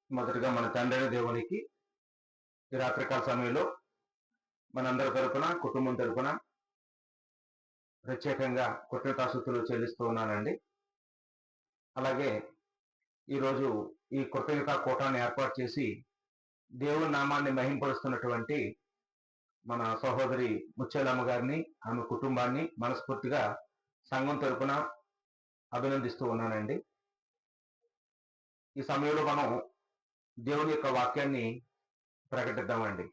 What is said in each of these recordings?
మొదటగా మన తండ్రి దేవునికి ఈ రాత్రికాల సమయంలో మనందరి తరపున కుటుంబం తరపున ప్రత్యేకంగా కృతజ్ఞతాస్తుతులు చెల్లిస్తూ ఉన్నానండి. అలాగే ఈరోజు ఈ కృతజ్ఞతా కూటాన్ని ఏర్పాటు చేసి దేవుని నామాన్ని మహింపరుస్తున్నటువంటి మన సహోదరి ముచ్చేలమ్మ గారిని, ఆమె కుటుంబాన్ని మనస్ఫూర్తిగా సంఘం తరపున అభినందిస్తూ ఉన్నానండి. ఈ సమయంలో మనం దేవుని యొక్క వాక్యాన్ని ప్రకటిద్దామండి.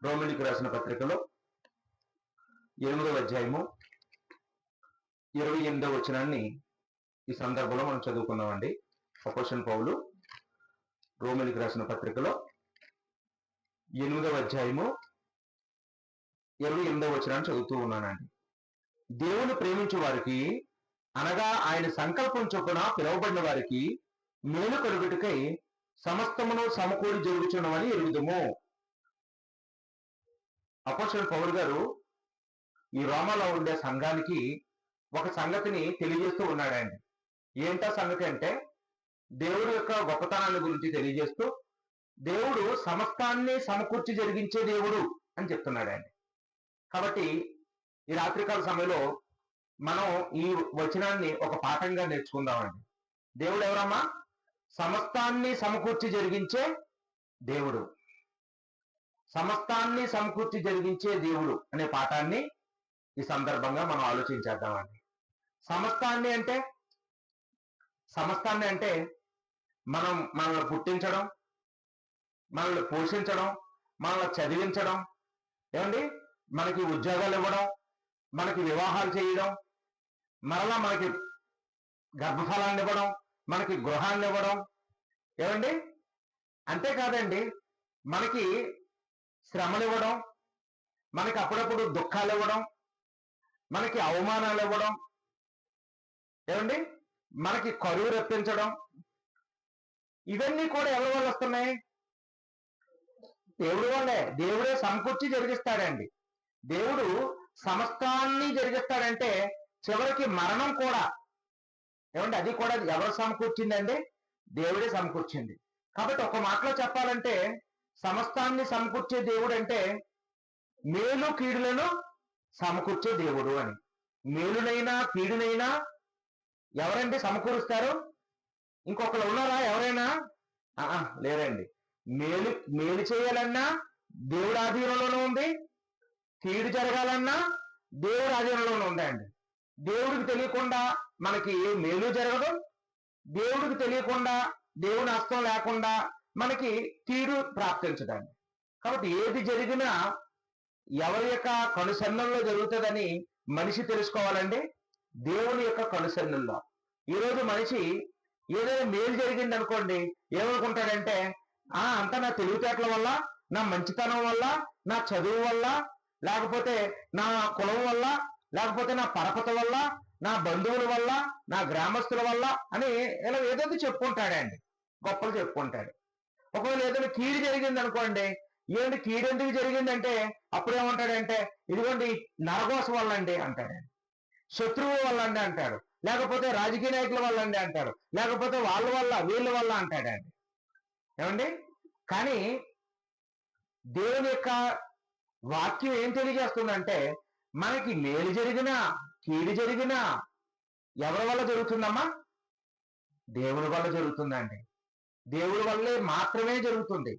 రోమిలికి రాసిన పత్రికలో 8వ అధ్యాయము 28వ వచనాన్ని ఈ సందర్భంలో మనం చదువుకుందామండి. అపోస్తలుడైన పౌలు రోమిలికి రాసిన పత్రికలో 8వ అధ్యాయము 28వ వచనాన్ని చదువుతూ ఉన్నానండి. దేవుని ప్రేమించే వారికి, అనగా ఆయన సంకల్పం చొప్పున పిలువబడిన వారికి మేలు కలుగుటకై సమస్తమును సమకూడి జరుగుచున్నవని ఎరుగుదుము. అపోస్తలుడైన పౌలు గారు ఈ రోమాలో ఉండే సంఘానికి ఒక సంగతిని తెలియజేస్తూ ఉన్నాడండి. ఏంటా సంగతి అంటే, దేవుడి యొక్క గొప్పతనాన్ని గురించి తెలియజేస్తూ, దేవుడు సమస్తాన్ని సమకూర్చి జరిగించే దేవుడు అని చెప్తున్నాడండి. కాబట్టి ఈ రాత్రికాల సమయంలో మనం ఈ వచనాన్ని ఒక పాఠంగా నేర్చుకుందామండి. దేవుడు ఎవరమ్మా? సమస్తాన్ని సమకూర్చి జరిగించే దేవుడు. సమస్తాన్ని సమకూర్చి జరిగించే దేవుడు అనే పాఠాన్ని ఈ సందర్భంగా మనం ఆలోచించేద్దామండి. సమస్తాన్ని అంటే మనల్ని పుట్టించడం, మనల్ని పోషించడం, మనల్ని చదివించడం, ఏమండి, మనకి ఉద్యోగాలు ఇవ్వడం, మనకి వివాహాలు చేయడం, మరలా మనకి గర్భఫలాన్ని ఇవ్వడం, మనకి గృహాన్ని ఇవ్వడం, ఏమండి, అంతేకాదండి, మనకి శ్రమలు ఇవ్వడం, మనకి అప్పుడప్పుడు దుఃఖాలు ఇవ్వడం, మనకి అవమానాలు ఇవ్వడం, ఏమండి, మనకి కరువు రప్పించడం, ఇవన్నీ కూడా ఎవరి వల్ల వస్తున్నాయి? దేవుడి వల్లే. దేవుడే సమకూర్చి జరిగిస్తాడండి. దేవుడు సమస్తాన్ని జరిగిస్తాడంటే చివరికి మరణం కూడా, ఏమండి, అది కూడా ఎవరు సమకూర్చిందండి? దేవుడే సమకూర్చింది. కాబట్టి ఒక మాటలో చెప్పాలంటే సమస్తాన్ని సమకూర్చే దేవుడు అంటే మేలు కీడులను సమకూర్చే దేవుడు అని. మేలునైనా కీడునైనా ఎవరండి సమకూరుస్తారు? ఇంకొకరు ఉన్నారా ఎవరైనా? లేరండి. మేలు చేయాలన్నా దేవుడి ఆధీనంలోనే ఉంది, కీడు జరగాలన్నా దేవుడి ఆధీనంలోనే ఉందండి. దేవుడికి తెలియకుండా మనకి ఏ మేలు జరగదు, దేవుడికి తెలియకుండా, దేవుని హస్తం లేకుండా మనకి కీడు ప్రాప్తించదండి. కాబట్టి ఏది జరిగినా ఎవరి యొక్క కనుసన్నల్లో జరుగుతుందని మనిషి తెలుసుకోవాలండి. దేవుని యొక్క కనుసన్నల్లో. ఈరోజు మనిషి ఏదైనా మేలు జరిగింది అనుకోండి, ఏమనుకుంటాడంటే, అంతా నా తెలివితేటల వల్ల, నా మంచితనం వల్ల, నా చదువు వల్ల, లేకపోతే నా కులం వల్ల, లేకపోతే నా పరపతి వల్ల, నా బంధువుల వల్ల, నా గ్రామస్తుల వల్ల అని ఇలా ఏదో చెప్పుకుంటాడండి, గొప్పలు చెప్పుకుంటాడు. ఒకవేళ ఏదైనా కీడు జరిగింది అనుకోండి, ఏంటి కీడు ఎందుకు జరిగిందంటే అప్పుడేమంటాడంటే, ఇదిగోండి నరఘోష వల్ల అండి అంటాడండి, శత్రువు వల్ల అండి అంటాడు, లేకపోతే రాజకీయ నాయకుల వల్ల అండి అంటాడు, లేకపోతే వాళ్ళ వల్ల వీళ్ళ వల్ల అంటాడండి. ఏమండి, కానీ దేవుని యొక్క వాక్యం ఏం తెలియజేస్తుందంటే, మనకి మేలు జరిగినా కీడు జరిగినా ఎవరి వల్ల జరుగుతుందమ్మా? దేవుని వల్ల జరుగుతుందండి. దేవుడి వల్లే మాత్రమే జరుగుతుంది.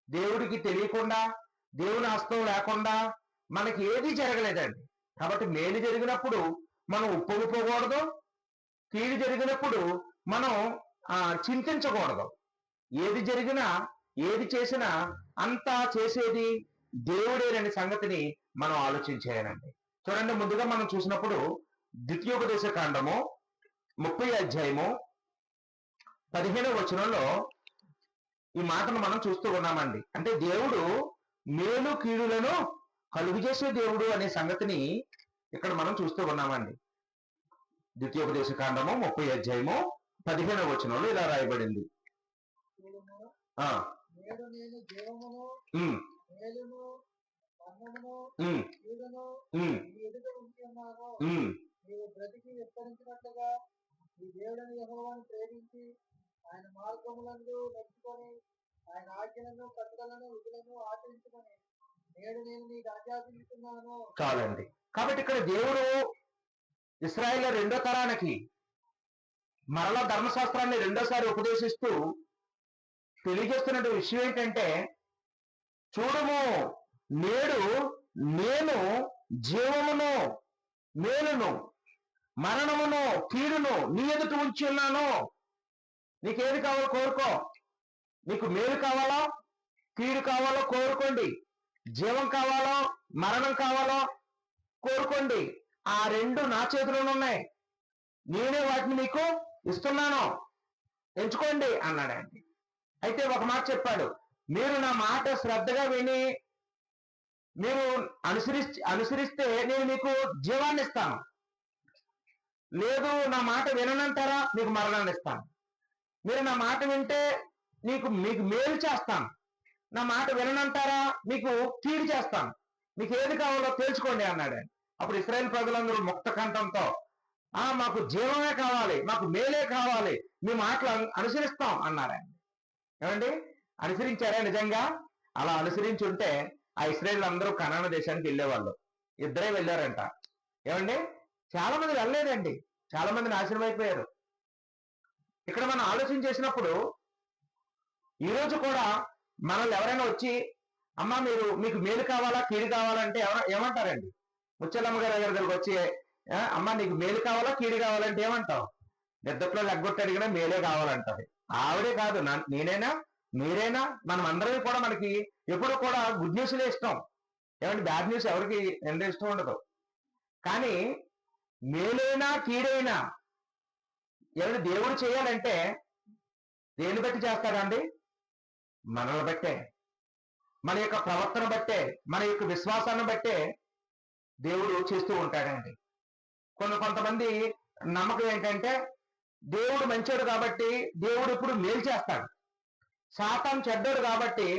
దేవుడికి తెలియకుండా, దేవుని హస్తం లేకుండా మనకి ఏది జరగలేదండి. కాబట్టి మేలు జరిగినప్పుడు మనం ఉప్పొంగిపోకూడదు, కీడు జరిగినప్పుడు మనం చింతించకూడదు. ఏది జరిగినా, ఏది చేసినా అంతా చేసేది దేవుడేనని సంగతిని మనం ఆలోచించేయాలండి. చూడండి, ముందుగా మనం చూసినప్పుడు ద్వితీయోపదేశ కాండము 30వ అధ్యాయము 15వ వచనంలో ఈ మాటను మనం చూస్తూ ఉన్నామండి. అంటే దేవుడు మేలు కీడులను కలుగు చేసే దేవుడు అనే సంగతిని ఇక్కడ మనం చూస్తూ ఉన్నామండి. ద్వితీయోపదేశ కాండము 30వ అధ్యాయము 15వ వచనంలో ఇలా రాయబడింది. ఆయన మార్గములందు నడుచుకొని ఆయన ఆజ్ఞలను కట్టడలను విధులను ఆచరించుకొని నేడు నేను నీకు ఆజ్ఞాపించుతున్నాను. చాలండి. కాబట్టి ఇక్కడ దేవుడు ఇశ్రాయేల్ రెండో తరానికి మరలా ధర్మశాస్త్రాన్ని రెండోసారి ఉపదేశిస్తూ తెలియజేస్తున్న విషయం ఏంటంటే, చూడము, నేడు నేను జీవమును, మేలును, మరణమును, కీడును నీ ఎదుట ఉంచి ఉన్నాను. నీకేది కావాలో కోరుకో. నీకు మేలు కావాలో, కీడు కావాలో కోరుకోండి. జీవం కావాలో, మరణం కావాలో కోరుకోండి. ఆ రెండు నా చేతిలోనే ఉన్నాయి. నేనే వాటిని మీకు ఇస్తున్నాను, ఎంచుకోండి అన్నాడండి. అయితే ఒక మాట చెప్పాడు, మీరు నా మాట శ్రద్ధగా విని మీరు అనుసరిస్తే నేను మీకు జీవాన్ని ఇస్తాను. లేదు నా మాట విననంటారా, మీకు మరణాన్ని ఇస్తాను. మీరు నా మాట వింటే మీకు మేలు చేస్తాను. నా మాట విననంటారా, మీకు కీడు చేస్తాను. మీకు ఏది కావాలో తేల్చుకోండి అన్నాడు. అప్పుడు ఇశ్రాయేల్ ప్రజలందరూ ముక్త కంఠంతో, మాకు జీవమే కావాలి, మాకు మేలే కావాలి, మీ మాటలు అనుసరిస్తాం అన్నారండి. ఏమండి, అనుసరించారా నిజంగా? అలా అనుసరించి ఉంటే ఆ ఇశ్రాయేల్ అందరూ కనాను దేశానికి వెళ్ళేవాళ్ళు. ఇద్దరే వెళ్ళారంట. ఏమండి, చాలా మంది వెళ్ళలేదండి. చాలా మంది నాశనం అయిపోయారు. ఇక్కడ మనం ఆలోచన చేసినప్పుడు ఈరోజు కూడా మనల్ని ఎవరైనా వచ్చి, అమ్మ మీకు మేలు కావాలా, కీడు కావాలంటే ఏమంటారండి? ముచ్చలమ్మ గారి దగ్గరికి వచ్చి, అమ్మ నీకు మేలు కావాలా, కీడు కావాలంటే ఏమంటావు? నిద్రలో లెగ్గొట్టి అడిగినా మేలే కావాలంటది. ఆవిడే కాదు, నేనైనా మీరైనా మనం అందరం కూడా మనకి ఎప్పుడు కూడా గుడ్ న్యూస్లే ఇష్టం. ఏమంటే బ్యాడ్ న్యూస్ ఎవరికి ఎంత ఇష్టం ఉండదు. కానీ మేలైనా కీడైనా ఏమైనా దేవుడు చేయాలంటే దేన్ని బట్టి చేస్తాడండి? మనల్ని బట్టే, మన యొక్క ప్రవర్తన బట్టే, మన యొక్క విశ్వాసాన్ని బట్టే దేవుడు చేస్తూ ఉంటాడండి. కొంతమంది నమ్మకం ఏంటంటే, దేవుడు మంచోడు కాబట్టి దేవుడు ఇప్పుడు మేలు చేస్తాడు, సాతాను చెడ్డోడు కాబట్టి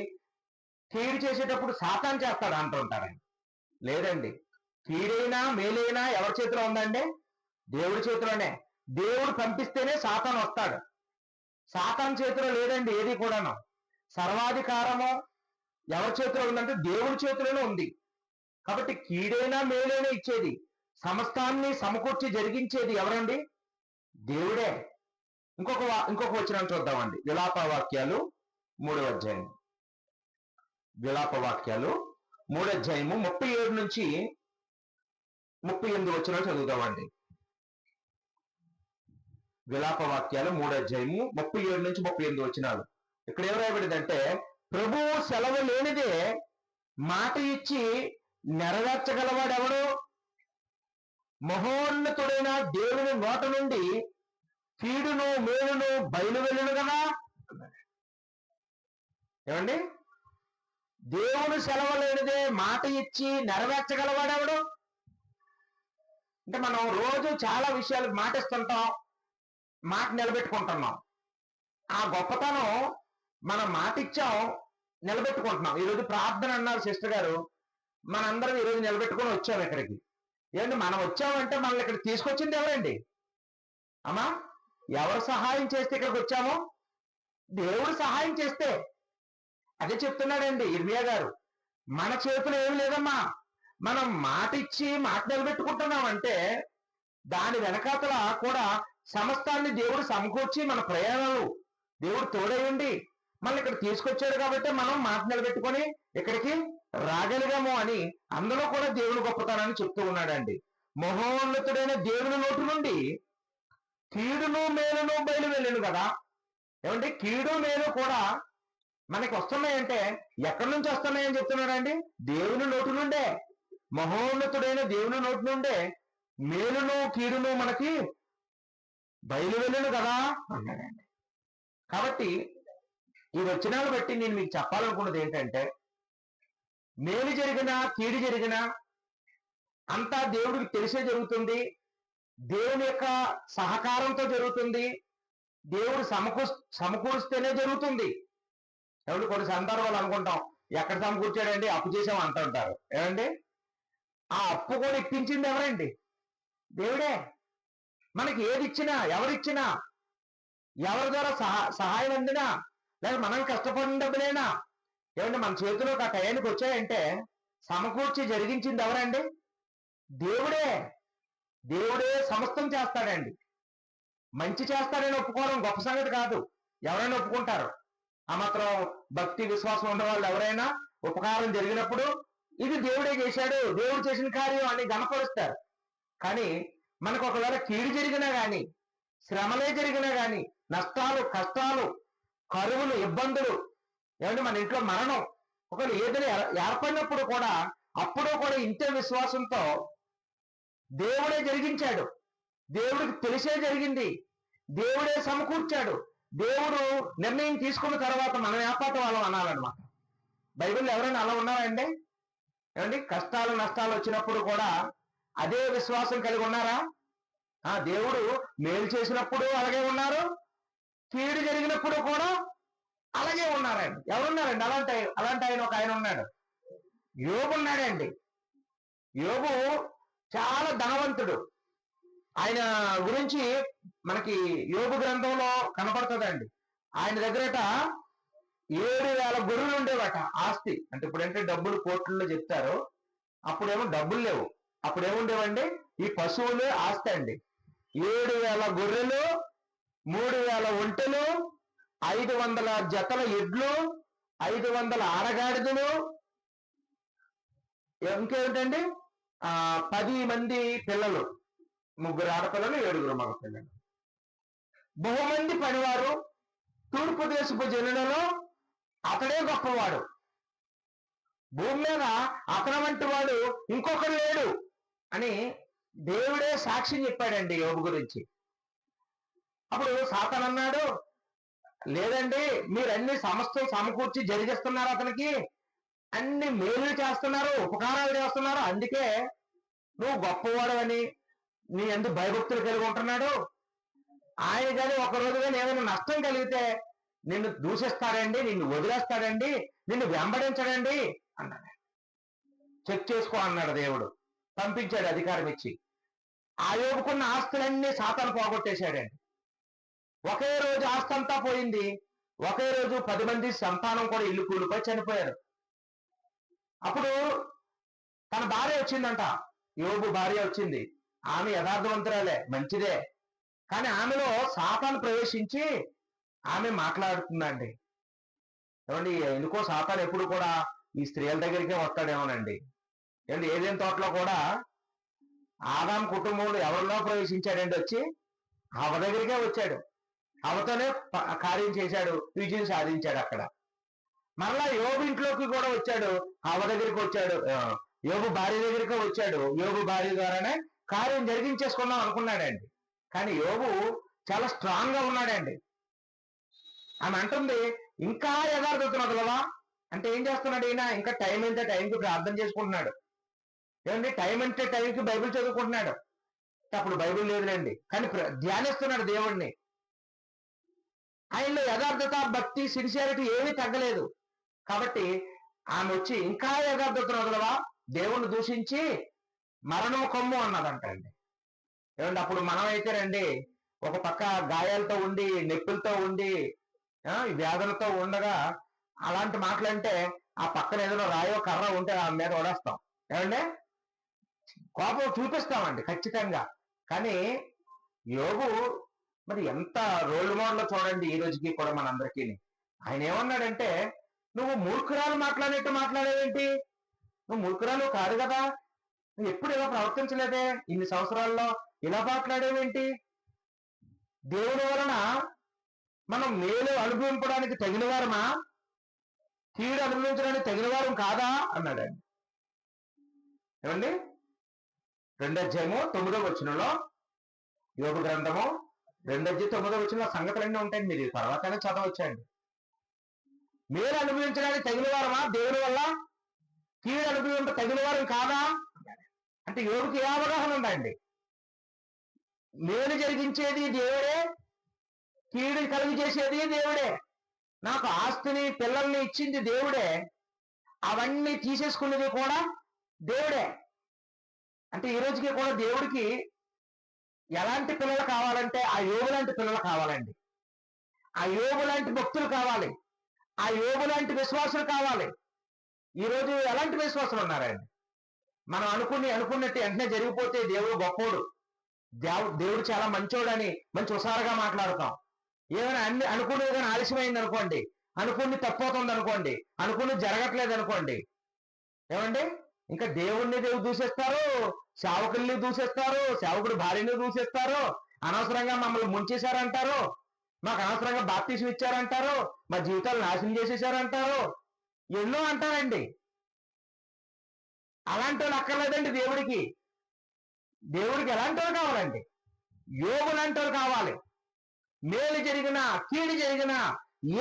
కీడు చేసేటప్పుడు సాతాను చేస్తాడు అంటుంటారండి. లేదండి, కీడైనా మేలైనా ఎవరి చేతిలో ఉందండి? దేవుడి చేతిలోనే. దేవుడు పంపిస్తేనే సాతాను వస్తాడు. సాతాను చేతిలో లేదండి ఏది కూడాను. సర్వాధికారము ఎవరి చేతిలో ఉందంటే దేవుడి చేతిలోనే ఉంది. కాబట్టి కీడైనా మేలైనా ఇచ్చేది, సమస్తాన్ని సమకూర్చి జరిగించేది ఎవరండి? దేవుడే. ఇంకొక వచనం చూద్దామండి. విలాపవాక్యాలు 3వ అధ్యాయం. విలాపవాక్యాలు 3వ అధ్యాయము 37 నుంచి 38 వచనం చదువుదామండి. విలాపవాక్యాలు 3వ అధ్యాయము 37 నుంచి 38 వచనాలు. ఇక్కడ ఏం రాయబడిందంటే, ప్రభువు సెలవు లేనిదే మాట ఇచ్చి నెరవేర్చగలవాడెవడు? మహోన్నతుడైన దేవుని నోట నుండి కీడును మేలును బయలువెళ్ళును కదా. ఏమండి, దేవుని సెలవు లేనిదే మాట ఇచ్చి నెరవేర్చగలవాడెవడు? అంటే మనం రోజు చాలా విషయాలు మాటిస్తుంటాం, మాట నిలబెట్టుకుంటున్నాం. ఆ గొప్పతనం, మనం మాట ఇచ్చాం, నిలబెట్టుకుంటున్నాం. ఈరోజు ప్రార్థన అన్నారు సిస్టర్ గారు, మనందరం ఈరోజు నిలబెట్టుకొని వచ్చాం ఇక్కడికి. ఏంటి, మనం వచ్చామంటే మనల్ని ఇక్కడ తీసుకొచ్చింది ఎవరండి? అమ్మా, ఎవరు సహాయం చేస్తే ఇక్కడికి వచ్చామో? దేవుడు సహాయం చేస్తే. అదే చెప్తున్నాడండి ఇర్మియా గారు, మన చేతిలో ఏమి లేదమ్మా, మనం మాట ఇచ్చి మాట నిలబెట్టుకుంటున్నామంటే దాని వెనకాతల కూడా సమస్తాన్ని దేవుడు సమకూర్చి మన ప్రయాణాలు దేవుడు తోడయ్యండి మనల్ని ఇక్కడ తీసుకొచ్చాడు. కాబట్టి మనం మాట నిలబెట్టుకొని ఇక్కడికి రాగలిగాము అని అందులో కూడా దేవుని గొప్పతనాన్ని చెప్తూ ఉన్నాడండి. మహోన్నతుడైన దేవుని నోటి నుండి కీడును మేలును బయలు వెళ్ళను కదా. ఏమంటే కీడు మేలు కూడా మనకి వస్తున్నాయంటే ఎక్కడి నుంచి వస్తున్నాయని చెప్తున్నాడండి? దేవుని నోటి నుండే, మహోన్నతుడైన దేవుని నోటి నుండే మేలును కీడును మనకి బయలు వెళ్ళను కదా అన్నాడండి. కాబట్టి ఈ వచనాలు బట్టి నేను మీకు చెప్పాలనుకున్నది ఏంటంటే, మేలు జరిగినా కీడు జరిగినా అంతా దేవుడికి తెలిసే జరుగుతుంది, దేవుని యొక్క సహకారంతో జరుగుతుంది, దేవుడు సమకూరుస్తేనే జరుగుతుంది. ఎవరు కొన్ని సందర్భాలు అనుకుంటాం, ఎక్కడ సమకూర్చాడండి, అప్పు చేసాం అంటుంటారు. ఏమండి, ఆ అప్పు కూడా ఇప్పించింది ఎవరండి? దేవుడే. మనకి ఏది ఇచ్చినా ఎవరిచ్చినా ఎవరి ద్వారా సహాయం అందినా, లేదా మనం కష్టపడిన డబ్బులేనా, ఏమంటే మన చేతిలోకి ఆ టయానికి వచ్చాయంటే సమకూర్చి జరిగించింది ఎవరండి? దేవుడే. దేవుడే సమస్తం చేస్తాడండి. మంచి చేస్తాడని ఒప్పుకోవడం గొప్ప సంగతి కాదు. ఎవరైనా ఒప్పుకుంటారు. ఆ మాత్రం భక్తి విశ్వాసం ఉన్న వాళ్ళు ఎవరైనా ఉపకారం జరిగినప్పుడు ఇది దేవుడే చేశాడు, దేవుడు చేసిన కార్యం అని గణపరుస్తారు. కానీ మనకు ఒకవేళ కీడు జరిగినా గాని, శ్రమలే జరిగినా గాని, నష్టాలు, కష్టాలు, కరువులు, ఇబ్బందులు, ఏమంటే మన ఇంట్లో మరణం ఒకవేళ ఏదైనా ఏర్పడినప్పుడు కూడా అప్పుడు కూడా ఇంతే విశ్వాసంతో దేవుడే జరిగించాడు, దేవుడికి తెలిసే జరిగింది, దేవుడే సమకూర్చాడు, దేవుడు నిర్ణయం తీసుకున్న తర్వాత మనం ఏపాటి వాళ్ళం అనాలన్నమాట. బైబిల్లో ఎవరైనా అలా ఉన్నారా? ఏమండి కష్టాలు నష్టాలు వచ్చినప్పుడు కూడా అదే విశ్వాసం కలిగి ఉన్నారా? దేవుడు మేలు చేసినప్పుడు అలాగే ఉన్నారు, కీడు జరిగినప్పుడు కూడా అలాగే ఉన్నారండి. ఎవరున్నారండి అలాంటి ఆయన? ఒక ఆయన ఉన్నాడు, యోబు ఉన్నాడండి. యోబు చాలా ధనవంతుడు. ఆయన గురించి మనకి యోబు గ్రంథంలో కనపడుతుందండి. ఆయన దగ్గరట 7,000 గొర్రెలు ఉండేవట ఆస్తి. అంటే ఇప్పుడంటే డబ్బులు కోట్లలో చెప్తారు, అప్పుడేమో డబ్బులు లేవు. అప్పుడేముండేవండి? ఈ పశువులే ఆస్తి అండి. 7,000 గొర్రెలు, 3,000 ఒంటెలు, 500 జతల ఎడ్లు, 500 ఆడగాడిదలు, ఇంకేమిటండి 10 మంది పిల్లలు, 3 ఆడపిల్లలు, 7 మగపిల్లలు, బహుమంది పనివారు. తూర్పు దేశపు జనులలో అతడే గొప్పవాడు. భూమి మీద అతని వంటి వాడు ఇంకొకరు లేడు అని దేవుడే సాక్ష్యం చెప్పాడండి యోబు గురించి. అప్పుడు సాతాను అన్నాడు, లేదండి మీరన్ని సమస్తం సమకూర్చి జరిగిస్తున్నారు, అతనికి అన్ని మేలు చేస్తున్నారు, ఉపకారాలు చేస్తున్నారు, అందుకే నువ్వు గొప్పవాడు అని నీ ఎందుకు భయభక్తులు కలిగి ఉంటున్నాడు. ఆయన కానీ ఒక రోజు కానీ ఏమైనా నష్టం కలిగితే నిన్ను దూషిస్తాడండి, నిన్ను వదిలేస్తాడండి, నిన్ను వెంబడించడండి అన్నాడు. చెక్ చేసుకో అన్నాడు దేవుడు. పంపించాడు అధికారం ఇచ్చి. ఆ యోబుకున్న ఆస్తులన్నీ సాతాను పోగొట్టేశాడండి. ఒకే రోజు ఆస్తి అంతా పోయింది. ఒకే రోజు 10 మంది సంతానం కూడా ఇల్లు కూలిపోయి చనిపోయారు. అప్పుడు తన భార్య వచ్చిందంట, యోబు భార్య వచ్చింది. ఆమె యథార్థవంతురాలే, మంచిదే. కానీ ఆమెలో సాతాను ప్రవేశించి ఆమె మాట్లాడుతుందండి. ఏమండి ఎందుకో సాతాను ఎప్పుడు కూడా ఈ స్త్రీల దగ్గరికే వస్తాడేమోనండి. ఏమండి ఏదైనా తోటలో కూడా ఆదాం కుటుంబంలో ఎవరిలో ప్రవేశించాడండి? వచ్చి హవ్వ దగ్గరికే వచ్చాడు. హవ్వతోనే కార్యం చేశాడు, విజయం సాధించాడు అక్కడ. మరలా యోబు ఇంట్లోకి కూడా వచ్చాడు, హవ్వ దగ్గరికి వచ్చాడు, యోబు భార్య దగ్గరికి వచ్చాడు. యోబు భార్య ద్వారానే కార్యం జరిగించేసుకుందాం అనుకున్నాడండి. కానీ యోబు చాలా స్ట్రాంగ్ గా ఉన్నాడండి. ఆమె అంటుంది, ఇంకా యథార్థతను వదలవా అంటే ఏం చేస్తున్నాడు ఈయన? ఇంకా టైం అయితే టైంకి ప్రార్థన చేసుకుంటున్నాడు. ఏమండి టైం అంటే టైంకి బైబిల్ చదువుకుంటున్నాడు. అప్పుడు బైబిల్ లేదులేండి, కానీ ధ్యానిస్తున్నాడు దేవుణ్ణి. ఆయనలో యథార్థత, భక్తి, సిన్సియారిటీ ఏమీ తగ్గలేదు. కాబట్టి ఆమె వచ్చి ఇంకా యథార్థతను వదలవా, దేవుణ్ణి దూషించి మరణం కొమ్ము అన్నదంటండి. ఏమంటే అప్పుడు మనం అయితే రండి ఒక పక్క గాయాలతో ఉండి, నొప్పులతో ఉండి, వ్యాధులతో ఉండగా అలాంటి మాటలంటే ఆ పక్కన ఏదైనా రాయో కర్ర ఉంటే ఆ మీద ఓడేస్తాం. ఏమంటే కోపం చూపిస్తామండి ఖచ్చితంగా. కానీ యోబు మరి ఎంత రోల్ మోడల్ చూడండి ఈ రోజుకి కూడా మనందరికీ. ఆయన ఏమన్నాడంటే, నువ్వు మూర్ఖురాలు మాట్లాడేట్టు మాట్లాడేవేంటి? నువ్వు మూర్ఖురాలు కాదు కదా, నువ్వు ఎప్పుడు ఇలా ప్రవర్తించలేదే, ఇన్ని సంవత్సరాల్లో ఇలా మాట్లాడేవేంటి? దేవుని వలన మనం మేలు అనుభవించడానికి తగిన వారమా, కీడు అనుభవించడానికి తగిన వారం కాదా అన్నాడండి. ఏమండి 2వ అధ్యాయము 9వ వచనంలో, యోబు గ్రంథము 2వ అధ్యాయం 9వ వచనంలో సంగతులన్నీ ఉంటాయి, మీరు తర్వాతనే చదవచ్చండి. మేలు అనుభవించడానికి తగిన వారమా దేవుని వల్ల, కీడు అనుభవించ తగిన వారం కాదా అంటే యోబుకి ఏ అవగాహన ఉందండి? మేలు జరిగించేది దేవుడే, కీడు కలిగి చేసేది దేవుడే. నాకు ఆస్తిని పిల్లల్ని ఇచ్చింది దేవుడే, అవన్నీ తీసేసుకునేది కూడా దేవుడే. అంటే ఈ రోజుకి కూడా దేవుడికి ఎలాంటి పిల్లలు కావాలంటే ఆ యోబు లాంటి పిల్లలు కావాలండి. ఆ యోబు లాంటి భక్తులు కావాలి, ఆ యోబు లాంటి విశ్వాసులు కావాలి. ఈరోజు ఎలాంటి విశ్వాసులు ఉన్నారండి? మనం అనుకున్నట్టు వెంటనే జరిగిపోతే దేవుడు గొప్పోడు, దేవుడు చాలా మంచోడని మంచి హుషారుగా మాట్లాడతాం. ఏమైనా అనుకునేది కానీ ఆలస్యమైంది అనుకోండి, అనుకుని తప్పవుతుంది అనుకోండి, అనుకుని జరగట్లేదు అనుకోండి, ఏమండి ఇంకా దేవుడు దూషిస్తారు, సేవకుల్ని దూషిస్తారు, సేవకుడు భార్యని దూషిస్తారు, అనవసరంగా మమ్మల్ని ముంచేశారంటారు, మాకు అనవసరంగా బాప్తీసం ఇచ్చారంటారు, మా జీవితాలు నాశనం చేసేసారంటారు, ఎన్నో అంటారండి. అలాంటి వాళ్ళు అక్కర్లేదండి దేవుడికి. దేవుడికి ఎలాంటి వాళ్ళు కావాలండి? యోబు లాంటి వాళ్ళు కావాలి. మేలు జరిగినా కీడు జరిగినా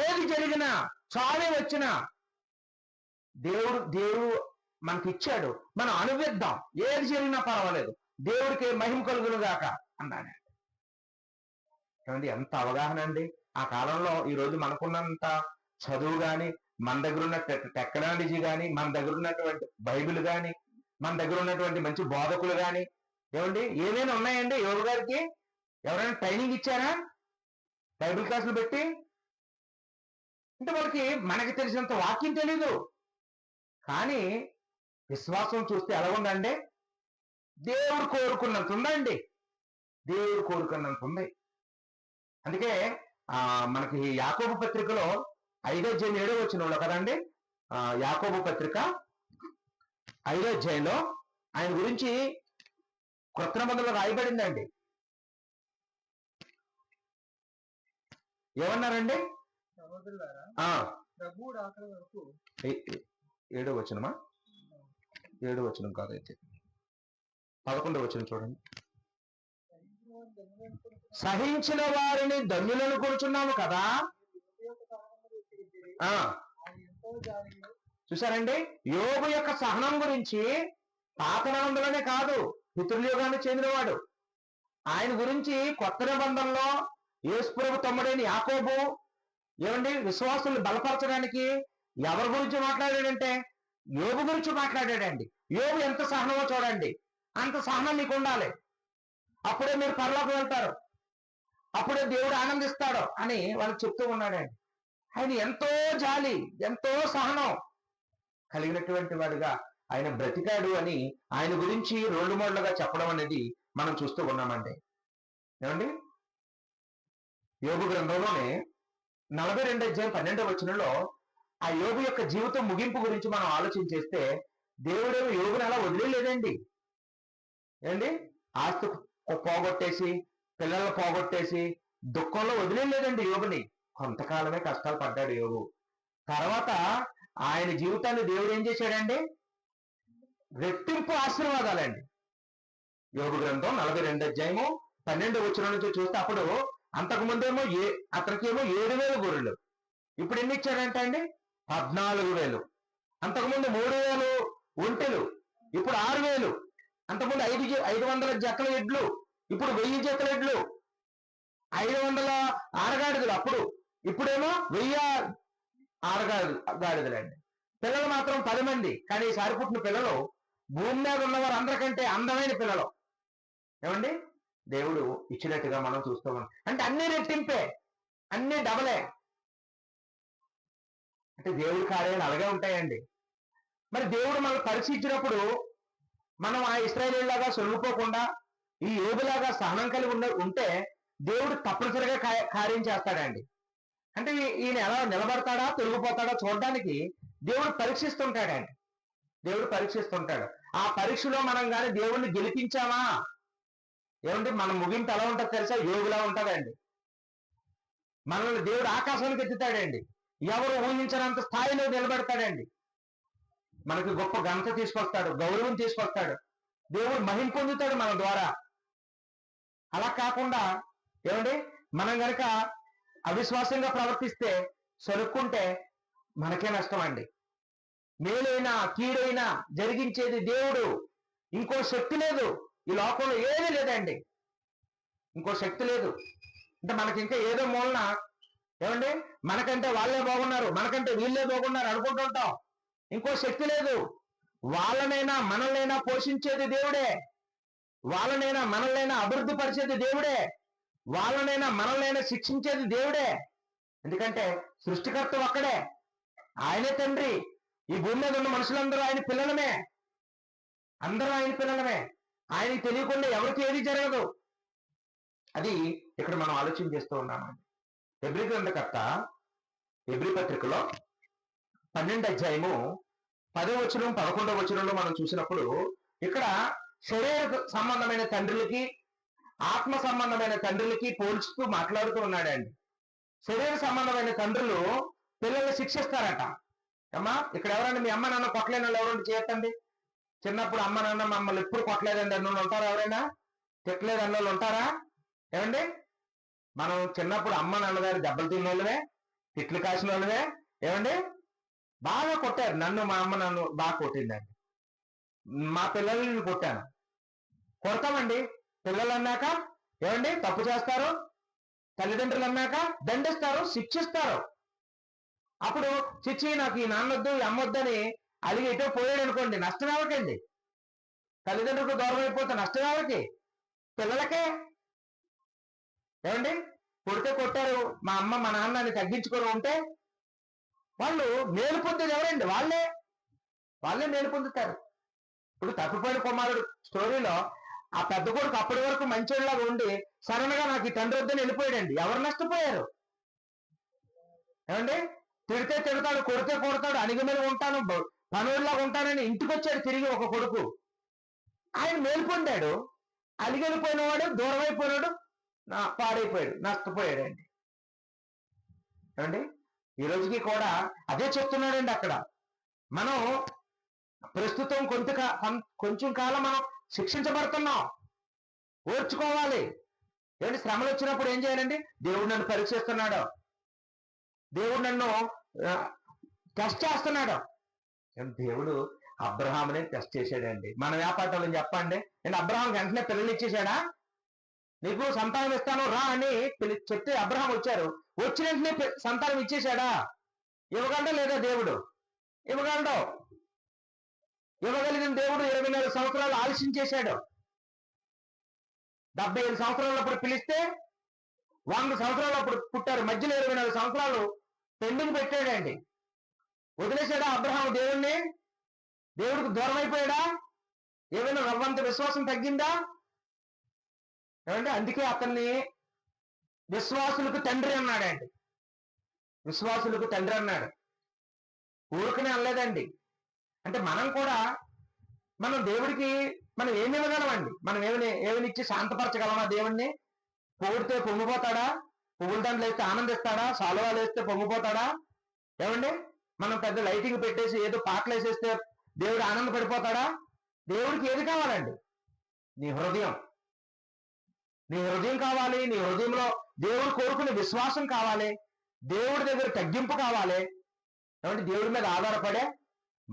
ఏది జరిగినా చావే వచ్చినా దేవుడు మనకి ఇచ్చాడు, మనం అనుభవిద్దాం, ఏది జరిగినా పర్వాలేదు, దేవుడికి మహిమ కలుగును గాక అన్నాడు. ఏమండి ఎంత అవగాహన అండి ఆ కాలంలో. ఈ రోజు మనకున్నంత చదువు గాని, మన దగ్గర ఉన్న టెక్నాలజీ గాని, మన దగ్గర ఉన్నటువంటి బైబిల్ గాని, మన దగ్గర ఉన్నటువంటి మంచి బోధకులు గాని, ఏమండి ఏమైనా ఉన్నాయండి? యోగు గారికి ఎవరైనా ట్రైనింగ్ ఇచ్చారా బైబిల్ క్లాసులు పెట్టి? అంటే మనకి తెలిసినంత వాక్యం తెలీదు, కానీ విశ్వాసం చూస్తే ఎలా ఉందండి? దేవుడు కోరుకున్నంత ఉందండి, దేవుడు కోరుకున్నంత ఉంది. అందుకే మనకి యాకోబు పత్రికలో 5వ అధ్యాయం 7వ వచనంలో కదండి, యాకోబు పత్రిక 5వ అధ్యాయంలో ఆయన గురించి క్రొత్త నిబంధనలో రాయబడిందండి. ఏమన్నారండి? ప్రభువు రాకడ వరకు 7వ వచనమా? 7వ వచనం కాదైతే 11వ వచనం చూడండి. సహించిన వారిని ధన్యులను కూర్చున్నాము కదా. చూసారండి, యోబు యొక్క సహనం గురించి పాత నిబంధనలోనే కాదు, పితృయుగానికి చెందినవాడు. ఆయన గురించి కొత్త నిబంధనలో యేసుప్రభు తమ్ముడైన యాకోబు ఏమండి విశ్వాసుల్ని బలపరచడానికి ఎవరి గురించి మాట్లాడాడంటే యోబు గురించి మాట్లాడాడండి. యోబు ఎంత సహనమో చూడండి, అంత సహనం మీకు ఉండాలి, అప్పుడే మీరు పరలోకి వెళ్తారు, అప్పుడే దేవుడు ఆనందిస్తాడు అని వాళ్ళకి చెప్తూ ఉన్నాడండి. ఆయన ఎంతో జాలి, ఎంతో సహనం కలిగినటువంటి వాడుగా ఆయన బ్రతికాడు అని ఆయన గురించి రోడ్డు మోడలుగా చెప్పడం అనేది మనం చూస్తూ ఉన్నామండి. ఏమండి యోబు గ్రంథంలోనే 42వ అధ్యాయం 12వ వచనంలో ఆ యోబు యొక్క జీవితం ముగింపు గురించి మనం ఆలోచన చేస్తే దేవుడేమో యోబుని అలా వదిలేలేదండి. ఏంటి ఆస్తి పోగొట్టేసి, పిల్లలను పోగొట్టేసి దుఃఖంలో వదిలేలేదండి యోబుని. కొంతకాలమే కష్టాలు పడ్డాడు యోబు. తర్వాత ఆయన జీవితాన్ని దేవుడు ఏం చేశాడండి? రెట్టింపు ఆశీర్వాదాలండి. యోబు గ్రంథం 42వ అధ్యాయము 12వ వచనం నుంచి చూస్తే అప్పుడు అంతకుముందేమో అతనికేమో 7,000 గొర్రెలు, ఇప్పుడు ఎన్ని ఇచ్చాడంటే అండి 14,000. అంతకుముందు 3,000 ఒంటెలు, ఇప్పుడు 6,000. అంతకుముందు 500 జతల ఎడ్లు, ఇప్పుడు 1000 జతల ఎడ్లు, 500 ఆరగాడిదలు అప్పుడు, ఇప్పుడేమో 1000 ఆరగాడిదలండి. పిల్లలు మాత్రం 10 మంది, కానీ ఈసారి పుట్టిన పిల్లలు భూమి మీద ఉన్నవారు అందరికంటే అందమైన పిల్లలు. ఏమండి దేవుడు ఇచ్చినట్టుగా మనం చూస్తూ ఉన్నాం. అంటే అన్ని రెట్టింపే, అన్ని డబలే. అంటే దేవుడి కార్యాలు అలాగే ఉంటాయండి. మరి దేవుడు మనం పరీక్షించినప్పుడు మనం ఆ ఇశ్రాయేలీయులాగా సొల్లుపోకుండా ఈ యోబులాగా సహనం కలిగి ఉంటే దేవుడు తప్పనిసరిగా కార్యం చేస్తాడండి. అంటే ఈయన ఎలా నిలబడతాడా తొలగిపోతాడా చూడడానికి దేవుడు పరీక్షిస్తుంటాడండి. దేవుడు పరీక్షిస్తుంటాడు. ఆ పరీక్షలో మనం కానీ దేవుడిని గెలిపించామా, ఏమంటే మన ముగింపు ఎలా ఉంటుంది తెలుసా? యోగులా ఉంటుందండి. మనల్ని దేవుడు ఆకాశానికి ఎత్తుతాడండి, ఎవరు ఊహించినంత స్థాయిలో నిలబెడతాడండి. మనకి గొప్ప ఘనత తీసుకొస్తాడు, గౌరవం తీసుకొస్తాడు, దేవుడు మహిమ పొందుతాడు మన ద్వారా. అలా కాకుండా ఏమండి మనం గనక అవిశ్వాసంగా ప్రవర్తిస్తే, సరుక్కుంటే మనకే నష్టం అండి. మేలైనా కీడైనా జరిగించేది దేవుడు. ఇంకో శక్తి లేదు ఈ లోకంలో, ఏమీ లేదండి, ఇంకో శక్తి లేదు. అంటే మనకి ఇంకా ఏదో మూలన ఏమండి మనకంటే వాళ్ళే బాగున్నారు, మనకంటే వీళ్ళే బాగున్నారు అనుకుంటుంటాం. ఇంకో శక్తి లేదు. వాళ్ళనైనా మనల్నైనా పోషించేది దేవుడే, వాళ్ళనైనా మనల్నైనా అభివృద్ధి పరిచేది దేవుడే, వాళ్ళనైనా మనల్నైనా శిక్షించేది దేవుడే. ఎందుకంటే సృష్టికర్త ఒక్కడే, ఆయనే తండ్రి. ఈ భూమి మీద ఉన్న మనుషులందరూ ఆయన పిల్లలమే, అందరూ ఆయన పిల్లలమే. ఆయనకి తెలియకుండా ఎవరికి ఏది జరగదు. అది ఇక్కడ మనం ఆలోచన చేస్తూ ఉన్నామండి. హెబ్రీ గ్రంథకర్త హెబ్రీ పత్రికలో 12వ అధ్యాయము 10వ వచనం 11వ వచనంలో మనం చూసినప్పుడు ఇక్కడ శరీర సంబంధమైన తండ్రులకి ఆత్మ సంబంధమైన తండ్రులకి పోల్చుతూ మాట్లాడుతూ ఉన్నాడండి. శరీర సంబంధమైన తండ్రులు పిల్లల్ని శిక్షిస్తారట. అమ్మా, ఇక్కడ ఎవరైనా మీ అమ్మ నాన్న కొట్టలేని వాళ్ళు ఎవరైనా చేయొద్దండి. చిన్నప్పుడు అమ్మ నాన్న మమ్మల్ని ఎప్పుడు కొట్టలేదండి అన్నోళ్ళు ఉంటారా? ఎవరైనా తిట్టలేదు అన్నోళ్ళు ఉంటారా? ఏమండి, మనం చిన్నప్పుడు అమ్మ నాన్నగారు దెబ్బలు తిన్న వాళ్ళవే, తిట్లు కాసిన వాళ్ళవే. ఏమండి, బాగా కొట్టారు. నన్ను మా అమ్మ నన్ను బాగా కొట్టిందండి. మా పిల్లల్ని కొట్టాను. కొడతామండి. పిల్లలు అన్నాక ఏమండి తప్పు చేస్తారు, తల్లిదండ్రులు అన్నాక దండిస్తారు, శిక్షిస్తారు. అప్పుడు చిచ్చి నాకు ఈ నాన్నొద్దు ఈ అమ్మొద్దని అలిగి ఎటో పోయాడు అనుకోండి, నష్టం ఎవరికండి? తల్లిదండ్రులకు దూరం అయిపోతే నష్టం ఎవరికి? పిల్లలకే. ఏమండి, కొడితే కొట్టారు, మా అమ్మ మా నాన్నని తగ్గించుకొని ఉంటే వాళ్ళు మేలు పొందేది ఎవరండి? వాళ్ళే మేలు పొందుతారు. ఇప్పుడు తప్పిపోయిన కుమారుడు స్టోరీలో ఆ పెద్ద కొడుకు అప్పటి వరకు మంచోళ్ళలాగా ఉండి సడన్ గా నాకు ఈ తండ్రి వద్దని వెళ్ళిపోయాడండి. ఎవరు నష్టపోయారు? ఏమండి, తిడితే తిడతాడు, కొడితే కొడతాడు, అణిగి మీద ఉంటాను, పనుల్లాగా ఉంటానని ఇంటికి వచ్చాడు తిరిగి ఒక కొడుకు. ఆయన మేలు పొందాడు. అలిగెళ్ళిపోయిన వాడు, దూరం అయిపోయినాడు, పాడైపోయాడు, నష్టపోయాడండి. ఏమండి, ఈ రోజుకి కూడా అదే చెప్తున్నాడండి. అక్కడ మనం ప్రస్తుతం కొంచెం కాలం మనం శిక్షించబడుతున్నాం, ఓర్చుకోవాలి. ఏంటి, శ్రమలు వచ్చినప్పుడు ఏం చేయాలండి? దేవుడు నన్ను పరీక్షిస్తున్నాడు, దేవుడు నన్ను టెస్ట్ చేస్తున్నాడు. దేవుడు అబ్రహామునే టెస్ట్ చేశాడండి. మన వ్యాపారాలను చెప్పండి. నేను అబ్రహాం వెంటనే పిల్లలు ఇచ్చేసాడా? నీకు సంతానం ఇస్తాను రా అని చెప్తే అబ్రహాం వచ్చారు, వచ్చిన వెంటనే సంతానం ఇచ్చేశాడా? ఇవ్వగలడా లేదా? దేవుడు ఇవ్వగలడు. ఇవ్వగలిగిన దేవుడు 24 సంవత్సరాలు ఆలస్యం చేశాడు. 75 సంవత్సరాలప్పుడు పిలిస్తే 100 సంవత్సరాలప్పుడు పుట్టారు. మధ్యలో 24 సంవత్సరాలు పెండింగ్ పెట్టాడండి. వదిలేశాడా అబ్రహాం దేవుణ్ణి? దేవుడికి దూరం అయిపోయాడా? ఏమైనా రవ్వంత విశ్వాసం తగ్గిందా? ఏమంటే అందుకే అతన్ని విశ్వాసులకు తండ్రి అన్నాడండి. విశ్వాసులకు తండ్రి అన్నాడు. ఊరుకునే అనలేదండి. అంటే మనం కూడా దేవుడికి మనం ఏమి ఇవ్వగలమండి? మనం ఏమినిచ్చి శాంతపరచగలమా దేవుణ్ణి? పొగిడితే పొంగిపోతాడా? పువ్వుల దండలు వేస్తే ఆనందిస్తాడా? సాలువాలు వేస్తే పొంగిపోతాడా? ఏమండి, మనం పెద్ద లైటింగ్ పెట్టేసి ఏదో పాటలు వేసేస్తే దేవుడు ఆనందపడిపోతాడా? దేవుడికి ఏది కావాలండి? నీ హృదయం. నీ హృదయం కావాలి. నీ హృదయంలో దేవుడు కోరుకునే విశ్వాసం కావాలి. దేవుడి దగ్గర తగ్గింపు కావాలి. ఏమంటే దేవుడి మీద ఆధారపడే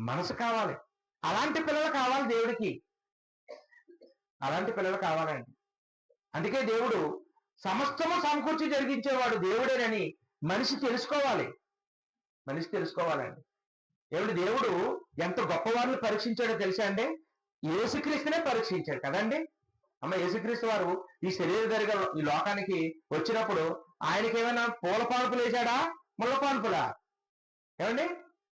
మనసు కావాలి. అలాంటి పిల్లలు కావాలి దేవుడికి. అలాంటి పిల్లలు కావాలండి. అందుకే దేవుడు సమస్తము సమకూర్చి జరిగించేవాడు దేవుడేనని మనిషి తెలుసుకోవాలి. మనిషి తెలుసుకోవాలండి. దేవుడు ఎంత గొప్పవారిని పరీక్షించాడో తెలుసా అండి? యేసుక్రీస్తునే పరీక్షించాడు కదండి. అమ్మ, యేసుక్రీస్తు వారు ఈ శరీరధారిగా ఈ లోకానికి వచ్చినప్పుడు ఆయనకి ఏమైనా పూల పానుపులు వేశాడా? ముళ్ళ పానుపులా? ఏమండి,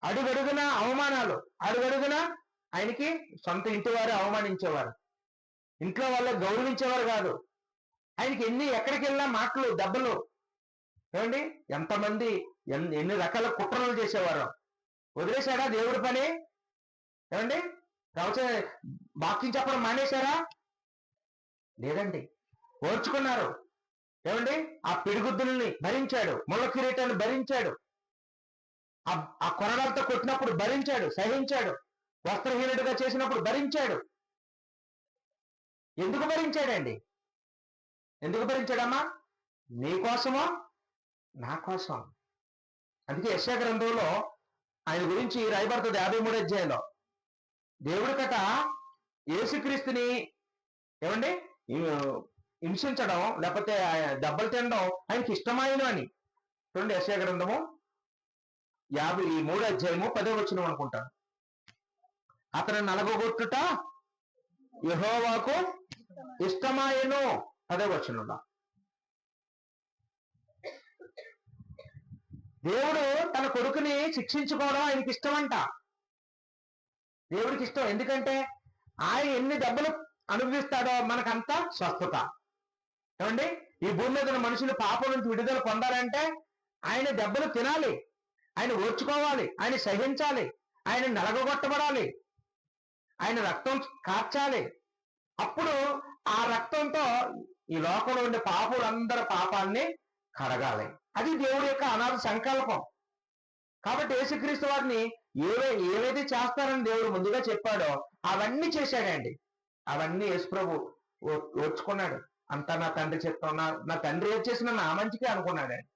అడుగడుగున అవమానాలు. అడుగడుగున ఆయనకి సొంత ఇంటి వారు అవమానించేవారు, ఇంట్లో వాళ్ళే గౌరవించేవారు కాదు. ఆయనకి ఎక్కడికి వెళ్ళినా మాటలు, దెబ్బలు. ఏమండి, ఎంతమంది ఎన్ని రకాల కుట్రలు చేసేవారు. వదిలేశాడా దేవుడి పని? ఏమండి, వాక్యం చెప్పడం మానేశారా? లేదండి, ఓర్చుకున్నారు. ఏమండి, ఆ పిడిగుద్దుల్ని భరించాడు, ముళ్ళ కిరీటాన్ని భరించాడు, ఆ కొరడాలతో కొట్టినప్పుడు భరించాడు, సహించాడు, వస్త్రహీనుడిగా చేసినప్పుడు భరించాడు. ఎందుకు భరించాడండి? ఎందుకు భరించాడమ్మా? నీ కోసమో నా కోసం. అందుకే యెషయా గ్రంథంలో ఆయన గురించి రాయబడుతుంది 53వ అధ్యాయంలో. దేవుడి కథ యేసుక్రీస్తుని ఏమండి హింసించడం లేకపోతే దెబ్బలు తినడం ఆయనకి ఇష్టమైన అని. చూడండి, యెషయా గ్రంథము 53వ అధ్యాయము 10వ వచనం అనుకుంటాను. అతను నలగొట్టుట యెహోవాకు ఇష్టమాయెను. 10వ వచనంలో దేవుడు తన కొడుకుని శిక్షించుకోవడం ఆయనకి ఇష్టమంట. దేవుడికి ఇష్టం. ఎందుకంటే ఆయన ఎన్ని దెబ్బలు అనుభవిస్తాడో మనకంతా స్వస్థత. ఏమండి, ఈ భూమి మీద ఉన్న మనుషులు పాపం నుంచి విడుదల పొందాలంటే ఆయన దెబ్బలు తినాలి, ఆయన ఓర్చుకోవాలి, ఆయన సహించాలి, ఆయన నలగొట్టబడాలి, ఆయన రక్తం కార్చాలి. అప్పుడు ఆ రక్తంతో ఈ లోకంలో ఉండే పాపులందరి పాపాన్ని కడగాలి. అది దేవుడి యొక్క అనాథ సంకల్పం. కాబట్టి యేసుక్రీస్తు వారిని ఏవైతే చేస్తారని దేవుడు ముందుగా చెప్పాడో అవన్నీ చేశాడండి. అవన్నీ యేసుప్రభు ఓర్చుకున్నాడు. అంతా నా తండ్రి చిత్తం, నా తండ్రి ఏది చేసినా నా మంచికే అనుకున్నాడండి.